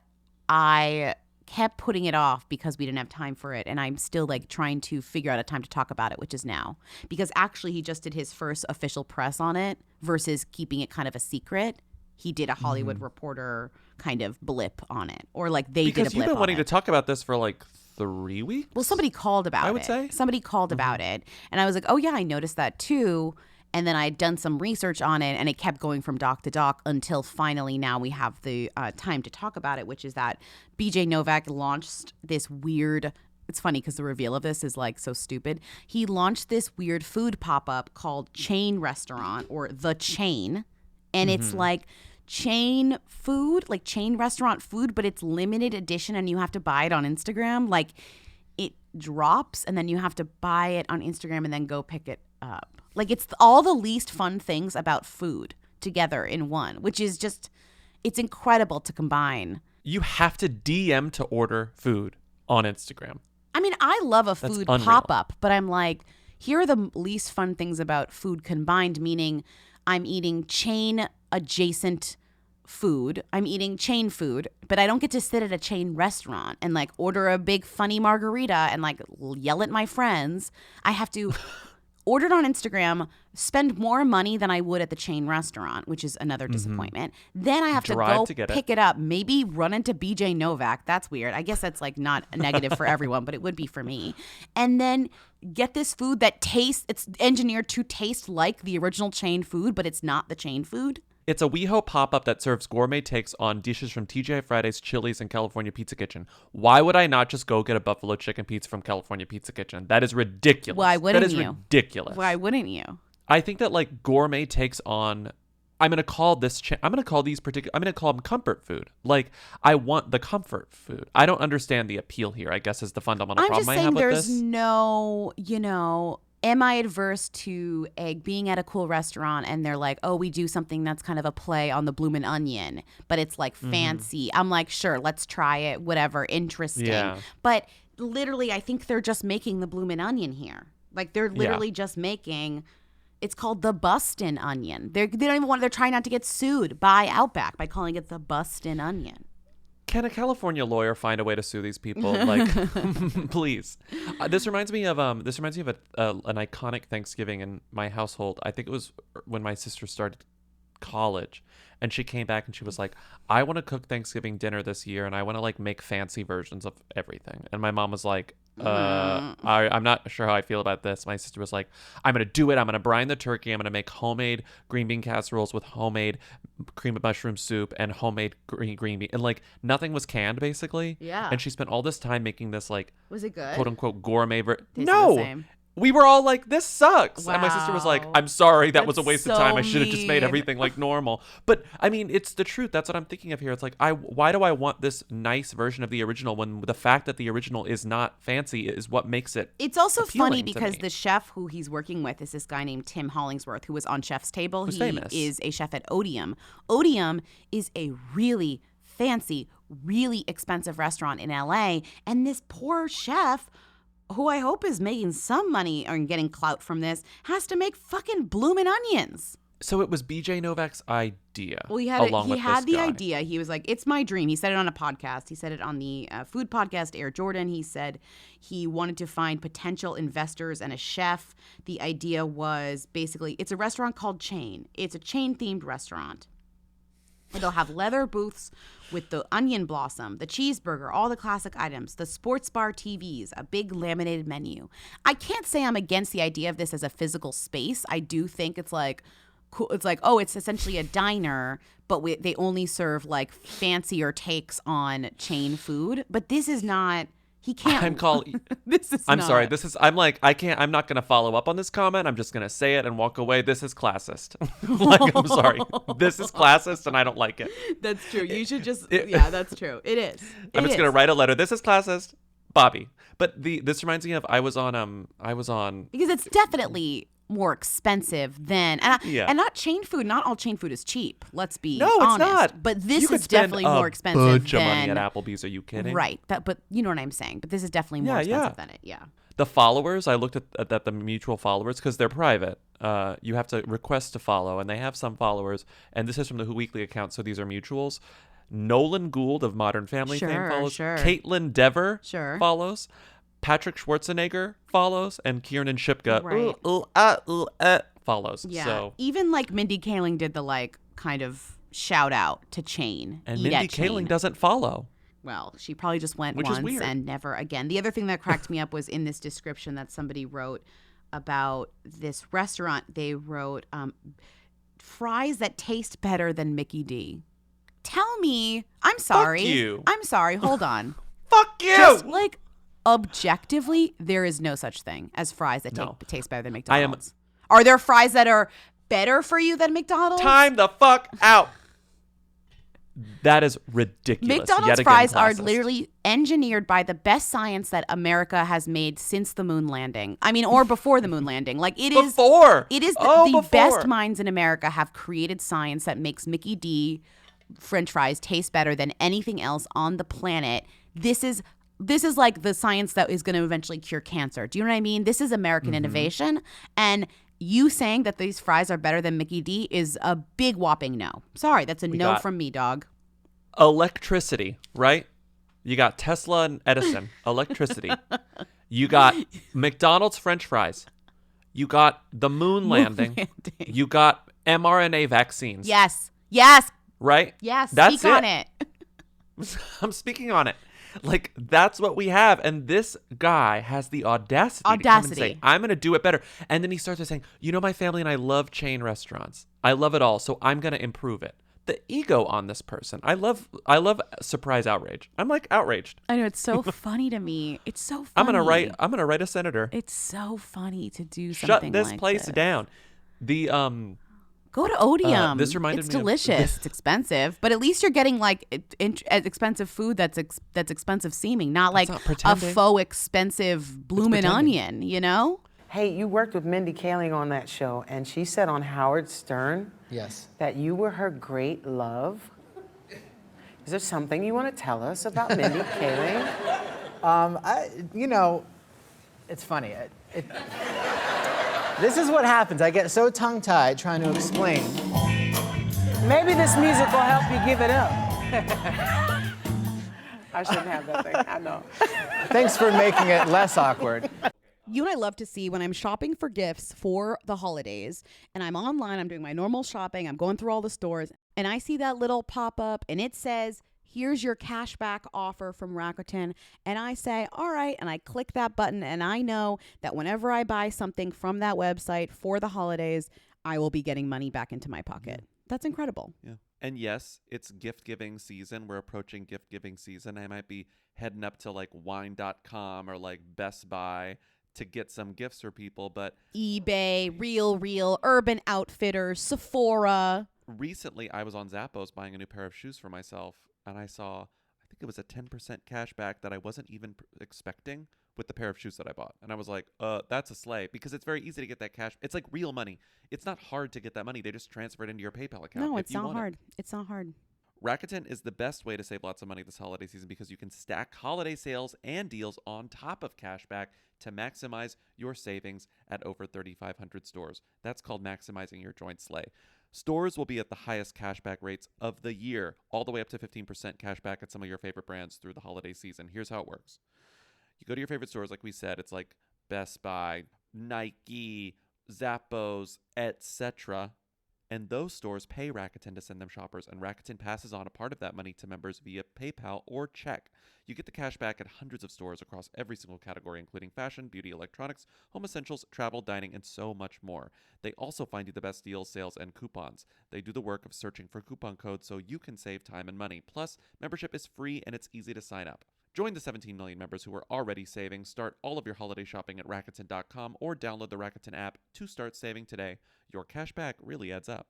I kept putting it off because we didn't have time for it. And I'm still like trying to figure out a time to talk about it, which is now. Because actually he just did his first official press on it versus keeping it kind of a secret. He did a Hollywood Reporter kind of blip on it. Or like they did a blip on it. Because you've been wanting to talk about this for like 3 weeks? Well, somebody called about it. I would say. Somebody called about it. And I was like, oh yeah, I noticed that too. And then I had done some research on it, and it kept going from doc to doc until finally now we have the time to talk about it, which is that BJ Novak launched this weird – it's funny because the reveal of this is like so stupid. He launched this weird food pop-up called Chain Restaurant or The Chain, and it's like chain food, like chain restaurant food, but it's limited edition and you have to buy it on Instagram. Like it drops and then you have to buy it on Instagram and then go pick it up. Like it's all the least fun things about food together in one, which is just, it's incredible to combine. You have to DM to order food on Instagram. I mean, I love a That's food unreal. pop-up, but I'm like, here are the least fun things about food combined, meaning I'm eating chain adjacent food. I'm eating chain food, but I don't get to sit at a chain restaurant and like order a big funny margarita and like yell at my friends. I have to order it on Instagram, spend more money than I would at the chain restaurant, which is another disappointment. Then I have to Drive go to get pick it up, maybe run into BJ Novak. That's weird. I guess that's like not a negative for everyone, but it would be for me. And then get this food that tastes, it's engineered to taste like the original chain food, but it's not the chain food. It's a WeHo pop-up that serves gourmet takes on dishes from TGI Fridays, Chili's, and California Pizza Kitchen. Why would I not just go get a buffalo chicken pizza from California Pizza Kitchen? That is ridiculous. Why wouldn't you? That is ridiculous. Why wouldn't you? I think that like gourmet takes on. I'm gonna call this. I'm gonna call these particular. I'm gonna call them comfort food. Like I want the comfort food. I don't understand the appeal here. I guess is the fundamental problem I have with this. I'm just saying there's no, am I adverse to being at a cool restaurant and they're like, oh, we do something that's kind of a play on the bloomin' onion, but it's like fancy. I'm like, sure, let's try it, whatever, interesting. Yeah. But literally, I think they're just making the bloomin' onion here. Like they're literally just making, it's called the Bustin' onion. They don't even want, they're trying not to get sued by Outback by calling it the Bustin' onion. Can a California lawyer find a way to sue these people? Like, please. This reminds me of an iconic Thanksgiving in my household. I think it was when my sister started college, and she came back and she was like, "I want to cook Thanksgiving dinner this year, and I want to like make fancy versions of everything." And my mom was like, I'm not sure how I feel about this. My sister was like, I'm going to do it. I'm going to brine the turkey. I'm going to make homemade green bean casseroles with homemade cream of mushroom soup and homemade green bean. And like nothing was canned basically. Yeah. And she spent all this time making this like, was it good? quote unquote gourmet. The No. same. We were all like, this sucks. Wow. And my sister was like, I'm sorry. That was a That's waste of so time. I should have just made mean. everything like normal. But I mean, it's the truth. That's what I'm thinking of here. It's like, why do I want this nice version of the original when the fact that the original is not fancy is what makes it It's also funny appealing to because me. the chef who he's working with is this guy named Tim Hollingsworth, who was on Chef's Table. Who's He famous. is a chef at Odeum. Odeum is a really fancy, really expensive restaurant in LA. And this poor chef, who I hope is making some money or getting clout from this, has to make fucking bloomin' onions. So it was BJ Novak's idea. Well, he had the idea. He was like, it's my dream. He said it on a podcast. He said it on the food podcast, Air Jordan. He said he wanted to find potential investors and a chef. The idea was basically, it's a restaurant called Chain. It's a chain-themed restaurant. They'll have leather booths with the onion blossom, the cheeseburger, all the classic items, the sports bar TVs, a big laminated menu. I can't say I'm against the idea of this as a physical space. I do think it's like, cool. It's like, oh, it's essentially a diner, but they only serve like fancier takes on chain food. But this is not. He can't. I'm sorry. I'm not going to follow up on this comment. I'm just going to say it and walk away. This is classist. Like, I'm sorry. This is classist and I don't like it. That's true. You should just, yeah, that's true. It is. I'm just going to write a letter. This is classist, Bobby. But this reminds me of, I was on. Because it's definitely more expensive than, and not chain food. Not all chain food is cheap. Let's be honest. No, it's not. But this You could is definitely spend more a expensive bunch than of money at Applebee's. Are you kidding? Right. But you know what I'm saying. But this is definitely more expensive than it. Yeah. The followers, I looked at the mutual followers because they're private. you have to request to follow, and they have some followers. And this is from the Who Weekly account, so these are mutuals. Nolan Gould of Modern Family fame follows. Caitlin Dever follows. Patrick Schwarzenegger follows, and Kiernan Shipka follows. Yeah. So even like Mindy Kaling did the like kind of shout out to Chain. and Eat Mindy at Chain. Kaling doesn't follow. Well, she probably just went Which is once weird. and never again. The other thing that cracked me up was in this description that somebody wrote about this restaurant. They wrote fries that taste better than Mickey D. Tell me, I'm sorry. you. I'm sorry. Hold on. Fuck you. Just like objectively, there is no such thing as fries that taste better than McDonald's. Are there fries that are better for you than McDonald's? Time the fuck out. That is ridiculous. McDonald's Yet again, fries are classist. literally engineered by the best science that America has made since the moon landing. I mean, or before the moon landing. Like it is Before. It is Oh, the before. best minds in America have created science that makes Mickey D French fries taste better than anything else on the planet. This is like the science that is going to eventually cure cancer. Do you know what I mean? This is American innovation, and you saying that these fries are better than Mickey D is a big whopping no. Sorry, that's a We no got- from me, dog. Electricity, right? You got Tesla and Edison. Electricity. You got McDonald's French fries. You got the moon landing. You got mRNA vaccines. Yes. Right? Yes. That's Speak on it. I'm speaking on it. Like, that's what we have. And this guy has the audacity to come and say, I'm going to do it better. And then he starts by saying, you know, my family and I love chain restaurants. I love it all. So I'm going to improve it. The ego on this person. I love surprise outrage. I'm like outraged. I know, it's so funny to me. It's so funny. I'm gonna write a senator. It's so funny to do Shut something this like place this. down. The Go to Odium. This reminded it's me delicious. It's expensive, but at least you're getting like expensive food that's expensive seeming, not like not a pretending. faux expensive bloomin' pretending. onion. You know? Hey, you worked with Mindy Kaling on that show, and she said on Howard Stern that you were her great love. Is there something you want to tell us about Mindy Kaling? It's funny. This is what happens. I get so tongue-tied trying to explain. Maybe this music will help you give it up. I shouldn't have that thing. I know. Thanks for making it less awkward. You and I love to see when I'm shopping for gifts for the holidays and I'm online, I'm doing my normal shopping, I'm going through all the stores, and I see that little pop-up and it says, here's your cashback offer from Rakuten. And I say, all right. And I click that button and I know that whenever I buy something from that website for the holidays, I will be getting money back into my pocket. That's incredible. Yeah. And yes, it's gift giving season. We're approaching gift giving season. I might be heading up to like wine.com or like Best Buy to get some gifts for people, but eBay, Real, Urban Outfitters, Sephora. Recently I was on Zappos buying a new pair of shoes for myself, and I saw, I think it was a 10% cash back that I wasn't even expecting with the pair of shoes that I bought. And I was like, that's a slay, because it's very easy to get that cash. It's like real money. It's not hard to get that money. They just transfer it into your PayPal account. No, if it's you not want it. hard. It's not hard. Rakuten is the best way to save lots of money this holiday season because you can stack holiday sales and deals on top of cashback to maximize your savings at over 3,500 stores. That's called maximizing your joint sleigh. Stores will be at the highest cashback rates of the year, all the way up to 15% cashback at some of your favorite brands through the holiday season. Here's how it works. You go to your favorite stores, like we said, it's like Best Buy, Nike, Zappos, etc. And those stores pay Rakuten to send them shoppers, and Rakuten passes on a part of that money to members via PayPal or check. You get the cash back at hundreds of stores across every single category, including fashion, beauty, electronics, home essentials, travel, dining, and so much more. They also find you the best deals, sales, and coupons. They do the work of searching for coupon codes so you can save time and money. Plus, membership is free and it's easy to sign up. Join the 17 million members who are already saving. Start all of your holiday shopping at Rakuten.com or download the Rakuten app to start saving today. Your cashback really adds up.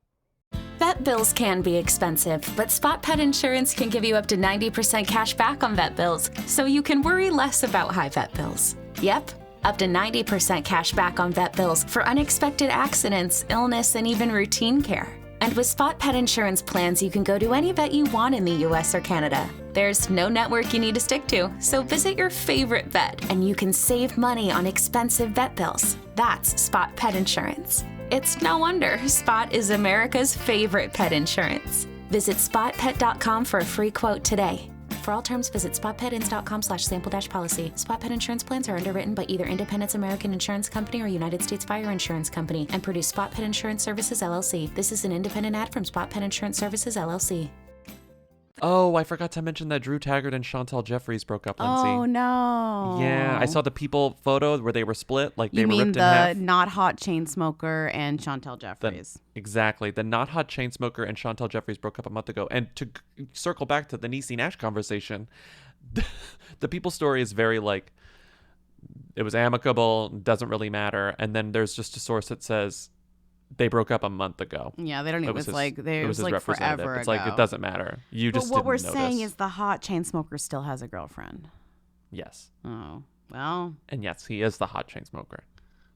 Vet bills can be expensive, but Spot Pet Insurance can give you up to 90% cash back on vet bills, so you can worry less about high vet bills. Yep, up to 90% cash back on vet bills for unexpected accidents, illness, and even routine care. And with Spot Pet Insurance plans, you can go to any vet you want in the US or Canada. There's no network you need to stick to, so visit your favorite vet and you can save money on expensive vet bills. That's Spot Pet Insurance. It's no wonder Spot is America's favorite pet insurance. Visit spotpet.com for a free quote today. For all terms, visit spotpetins.com/sample-policy. Spot Pet insurance plans are underwritten by either Independence American Insurance Company or United States Fire Insurance Company and produce Spot Pet Insurance Services, LLC. This is an independent ad from Spot Pet Insurance Services, LLC. Oh, I forgot to mention that Drew Taggart and Chantal Jeffries broke up, Lindsay. Oh, no. Yeah, I saw the People photo where they were split, like they You were mean ripped in half. the not hot chain smoker and Chantal Jeffries? Exactly. The not hot chain smoker and Chantal Jeffries broke up a month ago. And to circle back to the Niecy Nash conversation, the People story is very like, it was amicable, doesn't really matter. And then there's just a source that says they broke up a month ago. Yeah, they don't even. It was his like representative. forever It's like it doesn't matter. You just But what didn't we're notice. saying is the hot chain smoker still has a girlfriend. Yes. Oh, well. And yes, he is the hot chain smoker.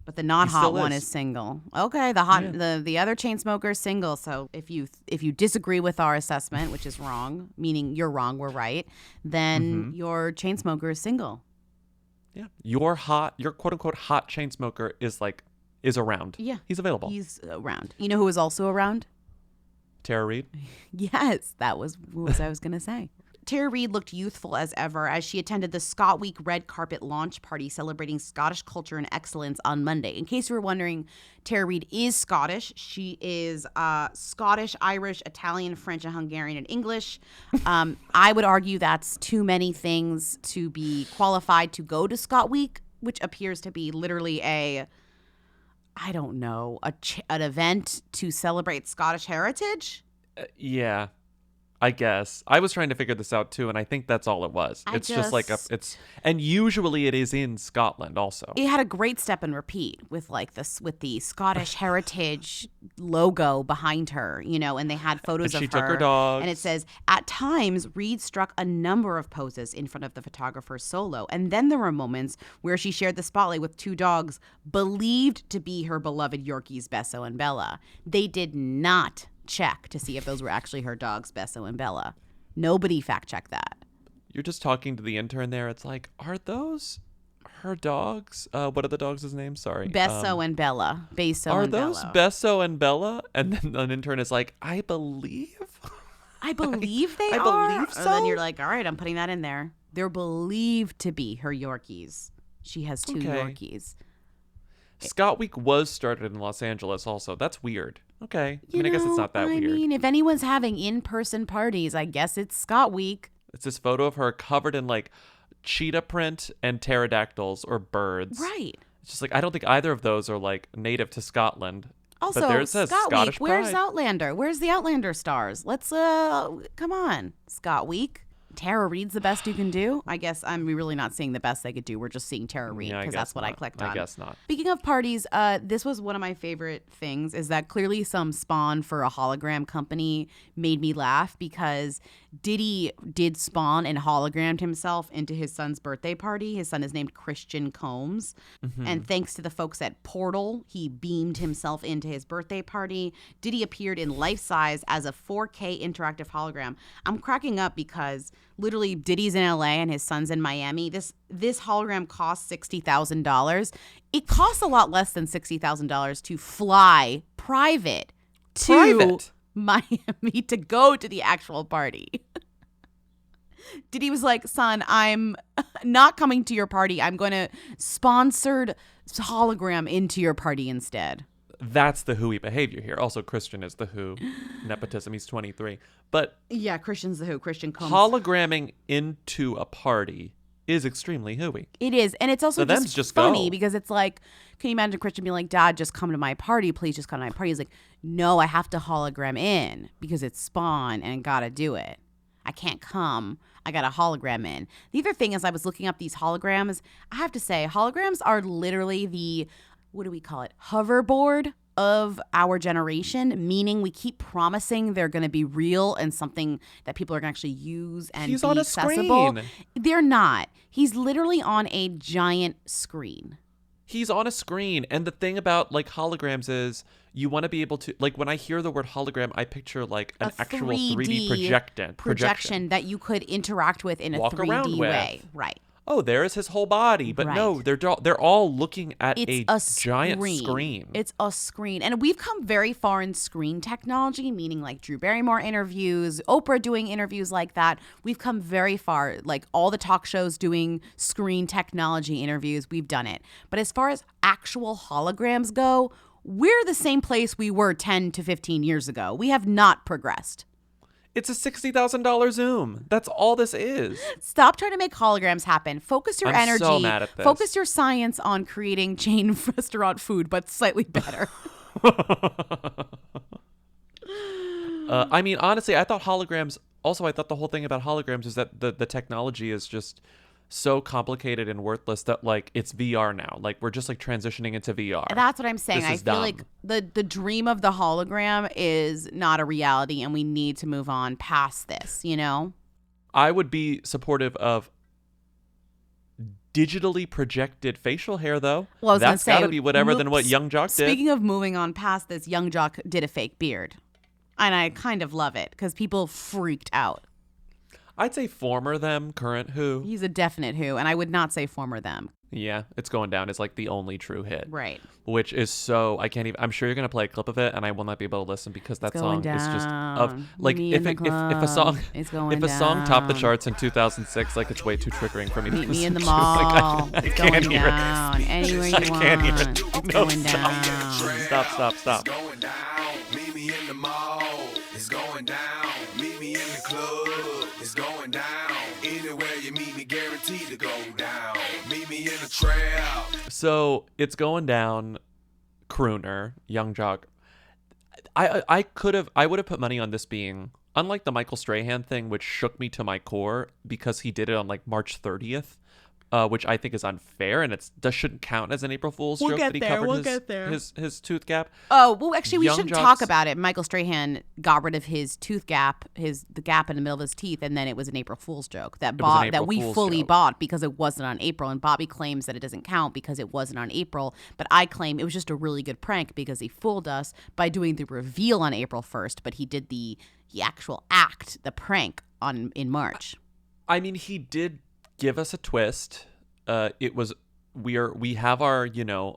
But the not He hot still one is. is single. Okay, the other chain smoker is single. So if you disagree with our assessment, which is wrong, meaning you're wrong, we're right, then your chain smoker is single. Yeah. Your quote unquote hot chain smoker is around. Yeah. He's available. He's around. You know who was also around? Tara Reid. Yes, that was what I was going to say. Tara Reid looked youthful as ever as she attended the ScotWeek red carpet launch party celebrating Scottish culture and excellence on Monday. In case you were wondering, Tara Reid is Scottish. She is Scottish, Irish, Italian, French, and Hungarian and English. I would argue that's too many things to be qualified to go to ScotWeek, which appears to be literally an event to celebrate Scottish heritage. Yeah, I guess. I was trying to figure this out too, and I think that's all it was. And usually it is in Scotland also. It had a great step and repeat with the Scottish heritage logo behind her, and they had photos And she of took her. her dogs. And it says, at times, Reid struck a number of poses in front of the photographer solo. And then there were moments where she shared the spotlight with two dogs believed to be her beloved Yorkies, Besso and Bella. They did not check to see if those were actually her dogs, Besso and Bella. Nobody fact checked that. You're just talking to the intern there. It's like, are those her dogs? What are the dogs' names? Sorry. Besso and Bella. Besso Are and those Bella. Besso and Bella? And then an intern is like, I believe they I are. believe And then so? you're like, all right, I'm putting that in there. They're believed to be her Yorkies. She has two Okay. Yorkies. ScotWeek was started in Los Angeles also. That's weird. Okay. I guess it's not that weird. I mean, if anyone's having in-person parties, I guess it's ScotWeek. It's this photo of her covered in like cheetah print and pterodactyls or birds. Right. It's just like, I don't think either of those are like native to Scotland. Also, but there it says ScotWeek, Scottish where's Pride. Outlander? Where's the Outlander stars? Let's, come on, ScotWeek. Tara Reid's the best you can do. I guess I'm really not seeing the best they could do. We're just seeing Tara Reid Yeah, I because guess that's what I not. clicked I on. guess not. Speaking of parties, this was one of my favorite things is that clearly some spawn for a hologram company made me laugh because Diddy did spawn and hologrammed himself into his son's birthday party. His son is named Christian Combs. Mm-hmm. And thanks to the folks at Portal, he beamed himself into his birthday party. Diddy appeared in life size as a 4K interactive hologram. I'm cracking up because literally Diddy's in LA and his son's in Miami. This hologram costs $60,000. It costs a lot less than $60,000 to fly private to Miami to go to the actual party. Diddy was like, son, I'm not coming to your party. I'm going to sponsored hologram into your party instead. That's the hooey behavior here. Also, Christian is the who. Nepotism. He's 23. But yeah, Christian's the who. Christian Combs. Hologramming into a party is extremely hooey. It is. And it's also So just funny because it's like, can you imagine Christian being like, Dad, just come to my party. Please just come to my party. He's like, no, I have to hologram in because it's Spawn and gotta do it. I can't come. I got a hologram in. The other thing is I was looking up these holograms. I have to say, holograms are literally the, what do we call it? Hoverboard of our generation, meaning we keep promising they're going to be real and something that people are going to actually use and He's be on a accessible. screen. They're not. He's literally on a giant screen. He's on a screen. And the thing about like holograms is you want to be able to, like when I hear the word hologram, I picture like an actual 3D projection that you could interact with in a Walk around 3D with. way. Right. oh, there is his whole body. But no, they're all looking at a giant screen. It's a screen. And we've come very far in screen technology, meaning like Drew Barrymore interviews, Oprah doing interviews like that. We've come very far. Like all the talk shows doing screen technology interviews, we've done it. But as far as actual holograms go, we're the same place we were 10 to 15 years ago. We have not progressed. It's a $60,000 Zoom. That's all this is. Stop trying to make holograms happen. Focus your energy. I'm so mad at this. Focus your science on creating chain restaurant food, but slightly better. I mean, honestly, I thought holograms. Also, I thought the whole thing about holograms is that the technology is just so complicated and worthless that like it's VR now. Like we're just like transitioning into VR. That's what I'm saying. This I is feel dumb. like the dream of the hologram is not a reality, and we need to move on past this, you know? I would be supportive of digitally projected facial hair, though. Well, I was that's gonna say, got to be whatever than what Yung Joc did. Speaking of moving on past this, Yung Joc did a fake beard. And I kind of love it because people freaked out. I'd say former them, current who. He's a definite who, and I would not say former them. Yeah, It's Going Down is like the only true hit. Right. Which is so, I can't even, I'm sure you're going to play a clip of it and I will not be able to listen because that song is just of, like, if a song topped the charts in 2006, like it's way too triggering for me to Meet me listen in the to. mall. Like, I It's can't going hear down. it. Anywhere I you can't hear want. it. It's No, going stop. down. Stop. Meet me in the mall. It's going down. Meet me in the club. It's going down. Anywhere you meet me, guaranteed to go down. Meet me in the trail. So It's Going Down, crooner, Yung Joc. I would have put money on this being, unlike the Michael Strahan thing, which shook me to my core because he did it on like March 30th. Which I think is unfair, and that shouldn't count as an April Fool's joke that he covered his tooth gap. Oh, well, actually, we Yung shouldn't Joc's- talk about it. Michael Strahan got rid of his tooth gap, the gap in the middle of his teeth, and then it was an April Fool's joke that we fully bought because it wasn't on April. And Bobby claims that it doesn't count because it wasn't on April, but I claim it was just a really good prank because he fooled us by doing the reveal on April 1st, but he did the actual act, the prank, in March. I mean, he did give us a twist. It was we have our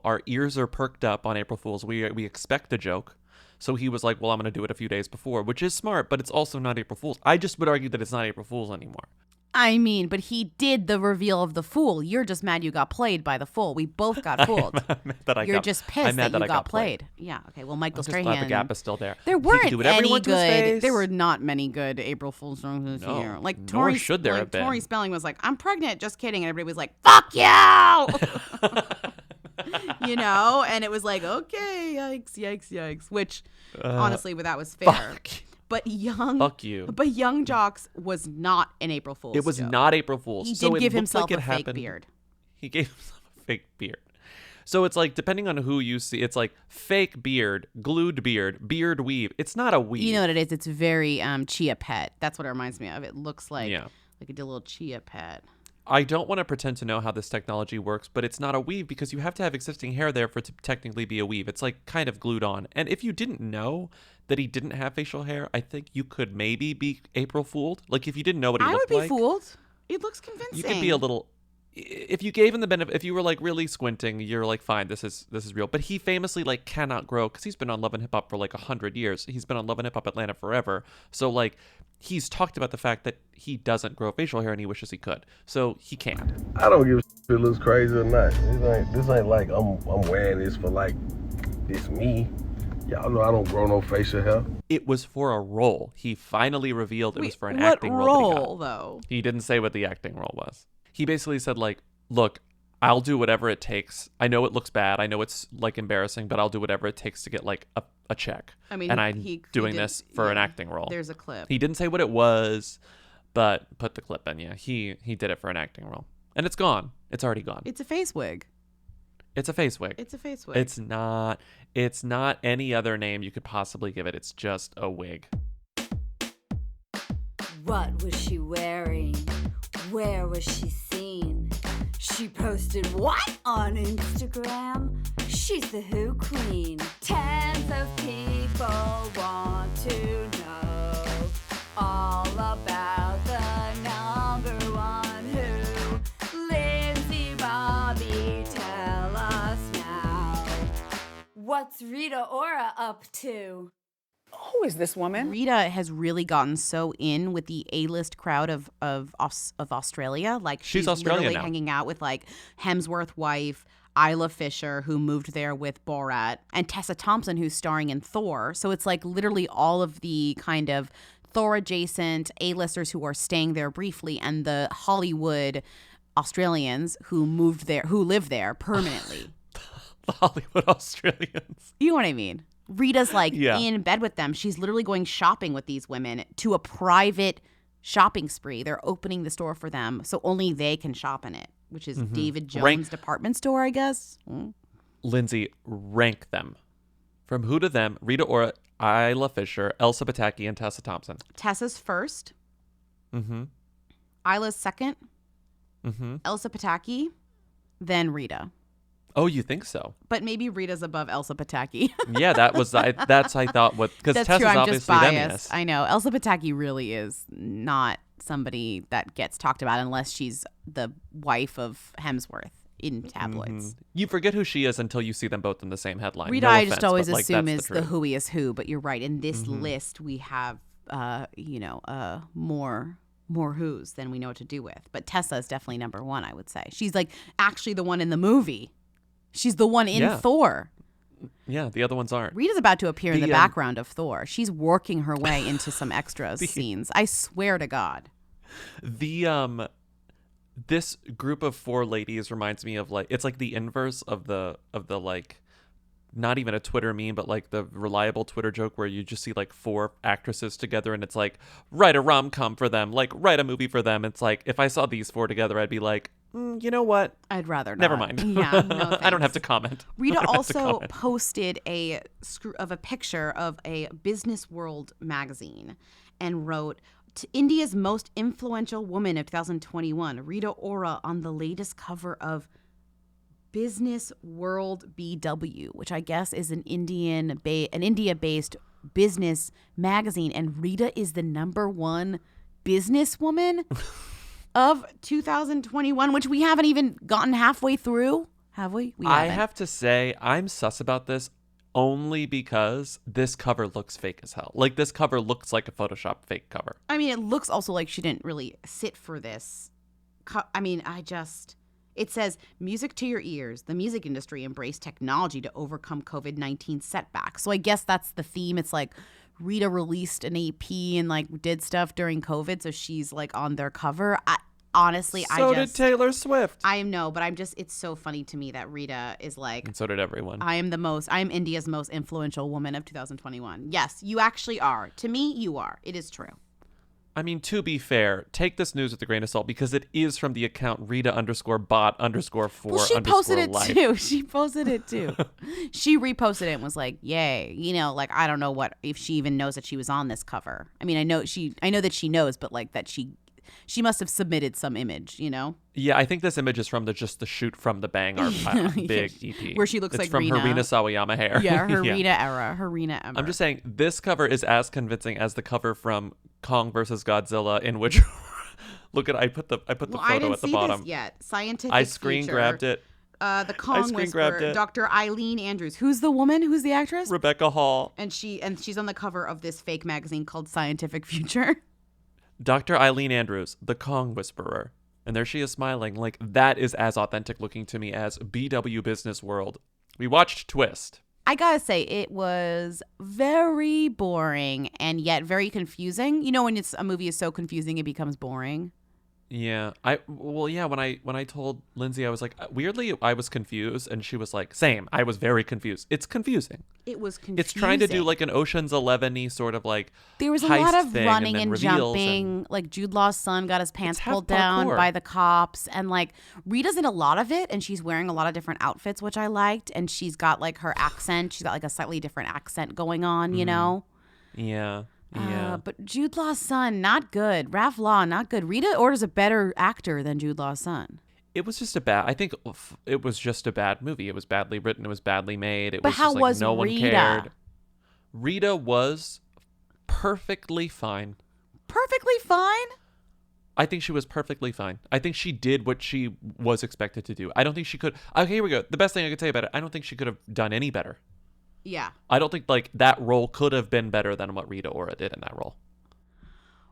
our ears are perked up on April Fools. We expect a joke, so he was like, well, I'm gonna do it a few days before, which is smart, but it's also not April Fools. I just would argue that it's not April Fools anymore. I mean, but he did the reveal of the fool. You're just mad you got played by the fool. We both got fooled. You're just pissed that you got played. Yeah. Okay. Well, Michael Strahan. Glad the gap is still there. There weren't any good. There were not many good April Fool's jokes this year. Like nor should there have been. Tori Spelling was like, "I'm pregnant." Just kidding. And everybody was like, "Fuck you!" And it was like, okay, yikes. Which honestly, that was fair. Fuck. But Fuck you. But Yung Joc was not an April Fool's It was joke. not April Fool's. He so did give it himself like a fake beard. He gave himself a fake beard. So it's like, depending on who you see, it's like fake beard, glued beard, beard weave. It's not a weave. You know what it is? It's very Chia Pet. That's what it reminds me of. It looks like a little Chia Pet. I don't want to pretend to know how this technology works, but it's not a weave because you have to have existing hair there for it to technically be a weave. It's like kind of glued on. And if you didn't know that he didn't have facial hair, I think you could maybe be April Fooled. Like if you didn't know what he looked like. I would be fooled. It looks convincing. You could be a little. If you gave him the benefit, if you were like really squinting, you're like, fine, this is real. But he famously like cannot grow because he's been on Love and Hip Hop for like 100 years. He's been on Love and Hip Hop Atlanta forever. So like he's talked about the fact that he doesn't grow facial hair and he wishes he could. So he can't. I don't give a shit if it looks crazy or not. This ain't like I'm wearing this for like this me. Y'all know I don't grow no facial hair. It was for a role. He finally revealed it was for an acting role. What role though? He didn't say what the acting role was. He basically said like, look, I'll do whatever it takes. I know it looks bad. I know it's like embarrassing, but I'll do whatever it takes to get like a check. I mean, and I'm doing this for an acting role. There's a clip. He didn't say what it was, but put the clip in. Yeah, he did it for an acting role, and it's gone. It's already gone. It's a face wig. It's a face wig. It's a face wig. It's not any other name you could possibly give it. It's just a wig. What was she wearing? Where was she seen? She posted what on Instagram? She's the Who Queen. Tens of people want to know all about the number one Who. What's Rita Ora up to? Who is this woman? Rita has really gotten so in with the A-list crowd of Australia. Like She's she's Australian literally now. hanging out with like Hemsworth wife, Isla Fisher, who moved there with Borat, and Tessa Thompson, who's starring in Thor. So it's like literally all of the kind of Thor adjacent A-listers who are staying there briefly, and the Hollywood Australians who moved there, who live there permanently. The Hollywood Australians. You know what I mean? Rita's like Yeah. in bed with them. She's literally going shopping with these women to a private shopping spree. They're opening the store for them so only they can shop in it, which is David Jones' department store, I guess. Lindsay, rank them. From who to them, Rita Ora, Isla Fisher, Elsa Pataki, and Tessa Thompson. Tessa's first. Mm-hmm. Isla's second. Mm-hmm. Elsa Pataki. Then Rita. Oh, you think so? But maybe Rita's above Elsa Pataki. Yeah, that's I thought what because That's Tessa's true. I'm obviously just them, biased. yes. I know. Elsa Pataki really is not somebody that gets talked about unless she's the wife of Hemsworth in tabloids. You forget who she is until you see them both in the same headline. Rita, No I offense, just always but, like, assume that's is the the truth. who is who, but you're right. In this list, we have, more who's than we know what to do with. But Tessa is definitely number one, I would say. She's like actually the one in the movie. She's the one in Yeah. Thor. Yeah, the other ones aren't. Rita's about to appear in the The, background of Thor. She's working her way into some extras scenes. I swear to God. The this group of four ladies reminds me of like it's like the inverse of the like not even a Twitter meme, but like the reliable Twitter joke where you just see like four actresses together and it's like write a rom-com for them, like write a movie for them. It's like if I saw these four together, I'd be like, you know what? I'd rather not. Never mind. Yeah, no I don't have thanks. to comment. Rita I don't have to also comment. posted a picture of a Business World magazine and wrote, "To India's most influential woman of 2021, Rita Ora on the latest cover of Business World BW," which I guess is an India-based business magazine, and Rita is the number one businesswoman of 2021, which we haven't even gotten halfway through, have we? I have to say, I'm sus about this only because this cover looks fake as hell. Like, this cover looks like a Photoshop fake cover. I mean, it looks also like she didn't really sit for this. It says, "Music to your ears. The music industry embraced technology to overcome COVID-19 setbacks." So I guess that's the theme. It's like Rita released an EP and like did stuff during COVID, so she's like on their cover. So did Taylor Swift. I know, but it's so funny to me that Rita is like, And so did everyone. I am India's most influential woman of 2021. Yes, you actually are. To me, you are. It is true. I mean, to be fair, take this news with a grain of salt because it is from the account Rita_bot_4_life. Well, she posted it too. She posted it too. She reposted it and was like, "Yay!" Like I don't know if she even knows that she was on this cover. I mean, I know that she knows, but like that she must have submitted some image. Yeah, I think this image is from the shoot from the Bang, our big EP. Where she looks it's like from Rena. her Rina Sawayama hair. Yeah, her Rena era. Her Rena era. I'm just saying, this cover is as convincing as the cover from Kong versus Godzilla, in which I put the photo I didn't at the see bottom. This yet. Scientific I screen feature. grabbed it. The Kong screen grabbed Whisperer, it. Dr. Eileen Andrews. Who's the woman? Who's the actress? Rebecca Hall. And she's on the cover of this fake magazine called Scientific Future. Dr. Eileen Andrews, the Kong Whisperer. And there she is smiling. Like, that is as authentic looking to me as BW Business World. We watched Twist. I gotta say, it was very boring and yet very confusing. When a movie is so confusing, it becomes boring. Yeah. When I told Lindsay, I was like, weirdly, I was confused. And she was like, same. I was very confused. It's confusing. It was confusing. It's trying to do like an Ocean's 11-y sort of like there was a heist lot of thing running then and reveals jumping. Like Jude Law's son got his pants half pulled down parkour. by the cops, and like Rita's in a lot of it, and she's wearing a lot of different outfits, which I liked. And she's got like her accent. She's got like a slightly different accent going on, Yeah. Yeah. But Jude Law's son, not good. Raph Law, not good. Rita Ora's a better actor than Jude Law's son. It was just I think it was just a bad movie. It was badly written. It was badly made. It But was how just like was no one Rita? cared. Rita was perfectly fine. Perfectly fine? I think she was perfectly fine. I think she did what she was expected to do. I don't think she could. Okay, here we go. The best thing I could say about it, I don't think she could have done any better. Yeah. I don't think like that role could have been better than what Rita Ora did in that role.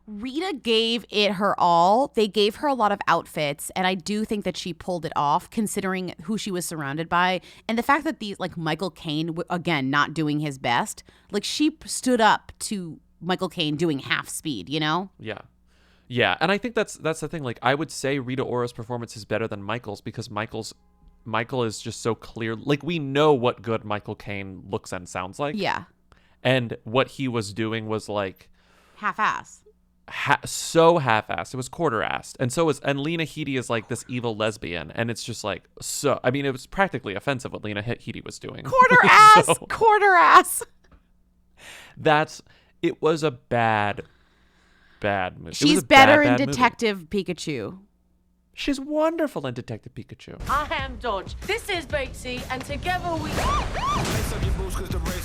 Rita gave it her all. They gave her a lot of outfits, and I do think that she pulled it off considering who she was surrounded by. And the fact that these, like Michael Caine, again, not doing his best, like she stood up to Michael Caine doing half speed, you know? Yeah. Yeah, and I think that's the thing. Like, I would say Rita Ora's performance is better than Michael's because Michael is just so clear. Like, we know what good Michael Caine looks and sounds like. Yeah. And what he was doing was like Half-ass. So half-assed. It was quarter-assed. And Lena Headey is like this evil lesbian, and it's just like so. I mean, it was practically offensive what Lena Headey was doing. Quarter-ass. So, Quarter-ass. It was a bad movie. She's better in Detective Pikachu. She's wonderful in Detective Pikachu. I am Dodge. This is Batesy, and together we...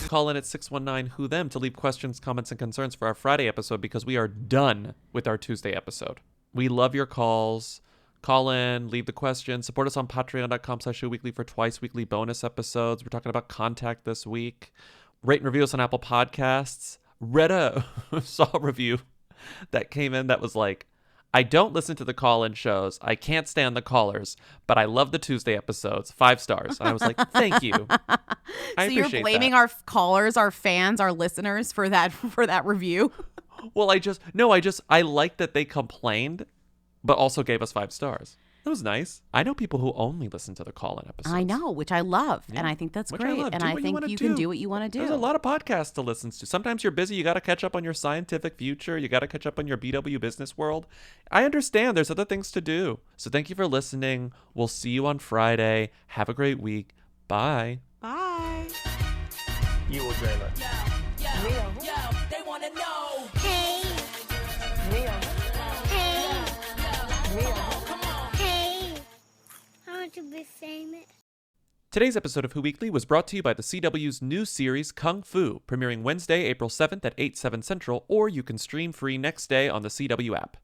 Call in at 619-WHO-THEM to leave questions, comments, and concerns for our Friday episode because we are done with our Tuesday episode. We love your calls. Call in, leave the questions. Support us on patreon.com/showweekly for twice weekly bonus episodes. We're talking about Contact this week. Rate and review us on Apple Podcasts. Saw a review that came in that was like, I don't listen to the call-in shows. I can't stand the callers, but I love the Tuesday episodes. 5 stars. And I was like, thank you. So you're blaming our callers, our fans, our listeners for that review? Well, I like that they complained, but also gave us 5 stars. That was nice. I know people who only listen to the call-in episodes. I know, which I love, and I think that's great. And I think you can do what you want to do. There's a lot of podcasts to listen to. Sometimes you're busy. You got to catch up on your scientific future. You got to catch up on your BW business world. I understand. There's other things to do. So thank you for listening. We'll see you on Friday. Have a great week. Bye. Bye. You or Jena? They wanna know. Hey. Hey. Come on. Hey. I want to be famous. Today's episode of Who Weekly was brought to you by the CW's new series Kung Fu, premiering Wednesday, April 7th at 8/7 Central, or you can stream free next day on the CW app.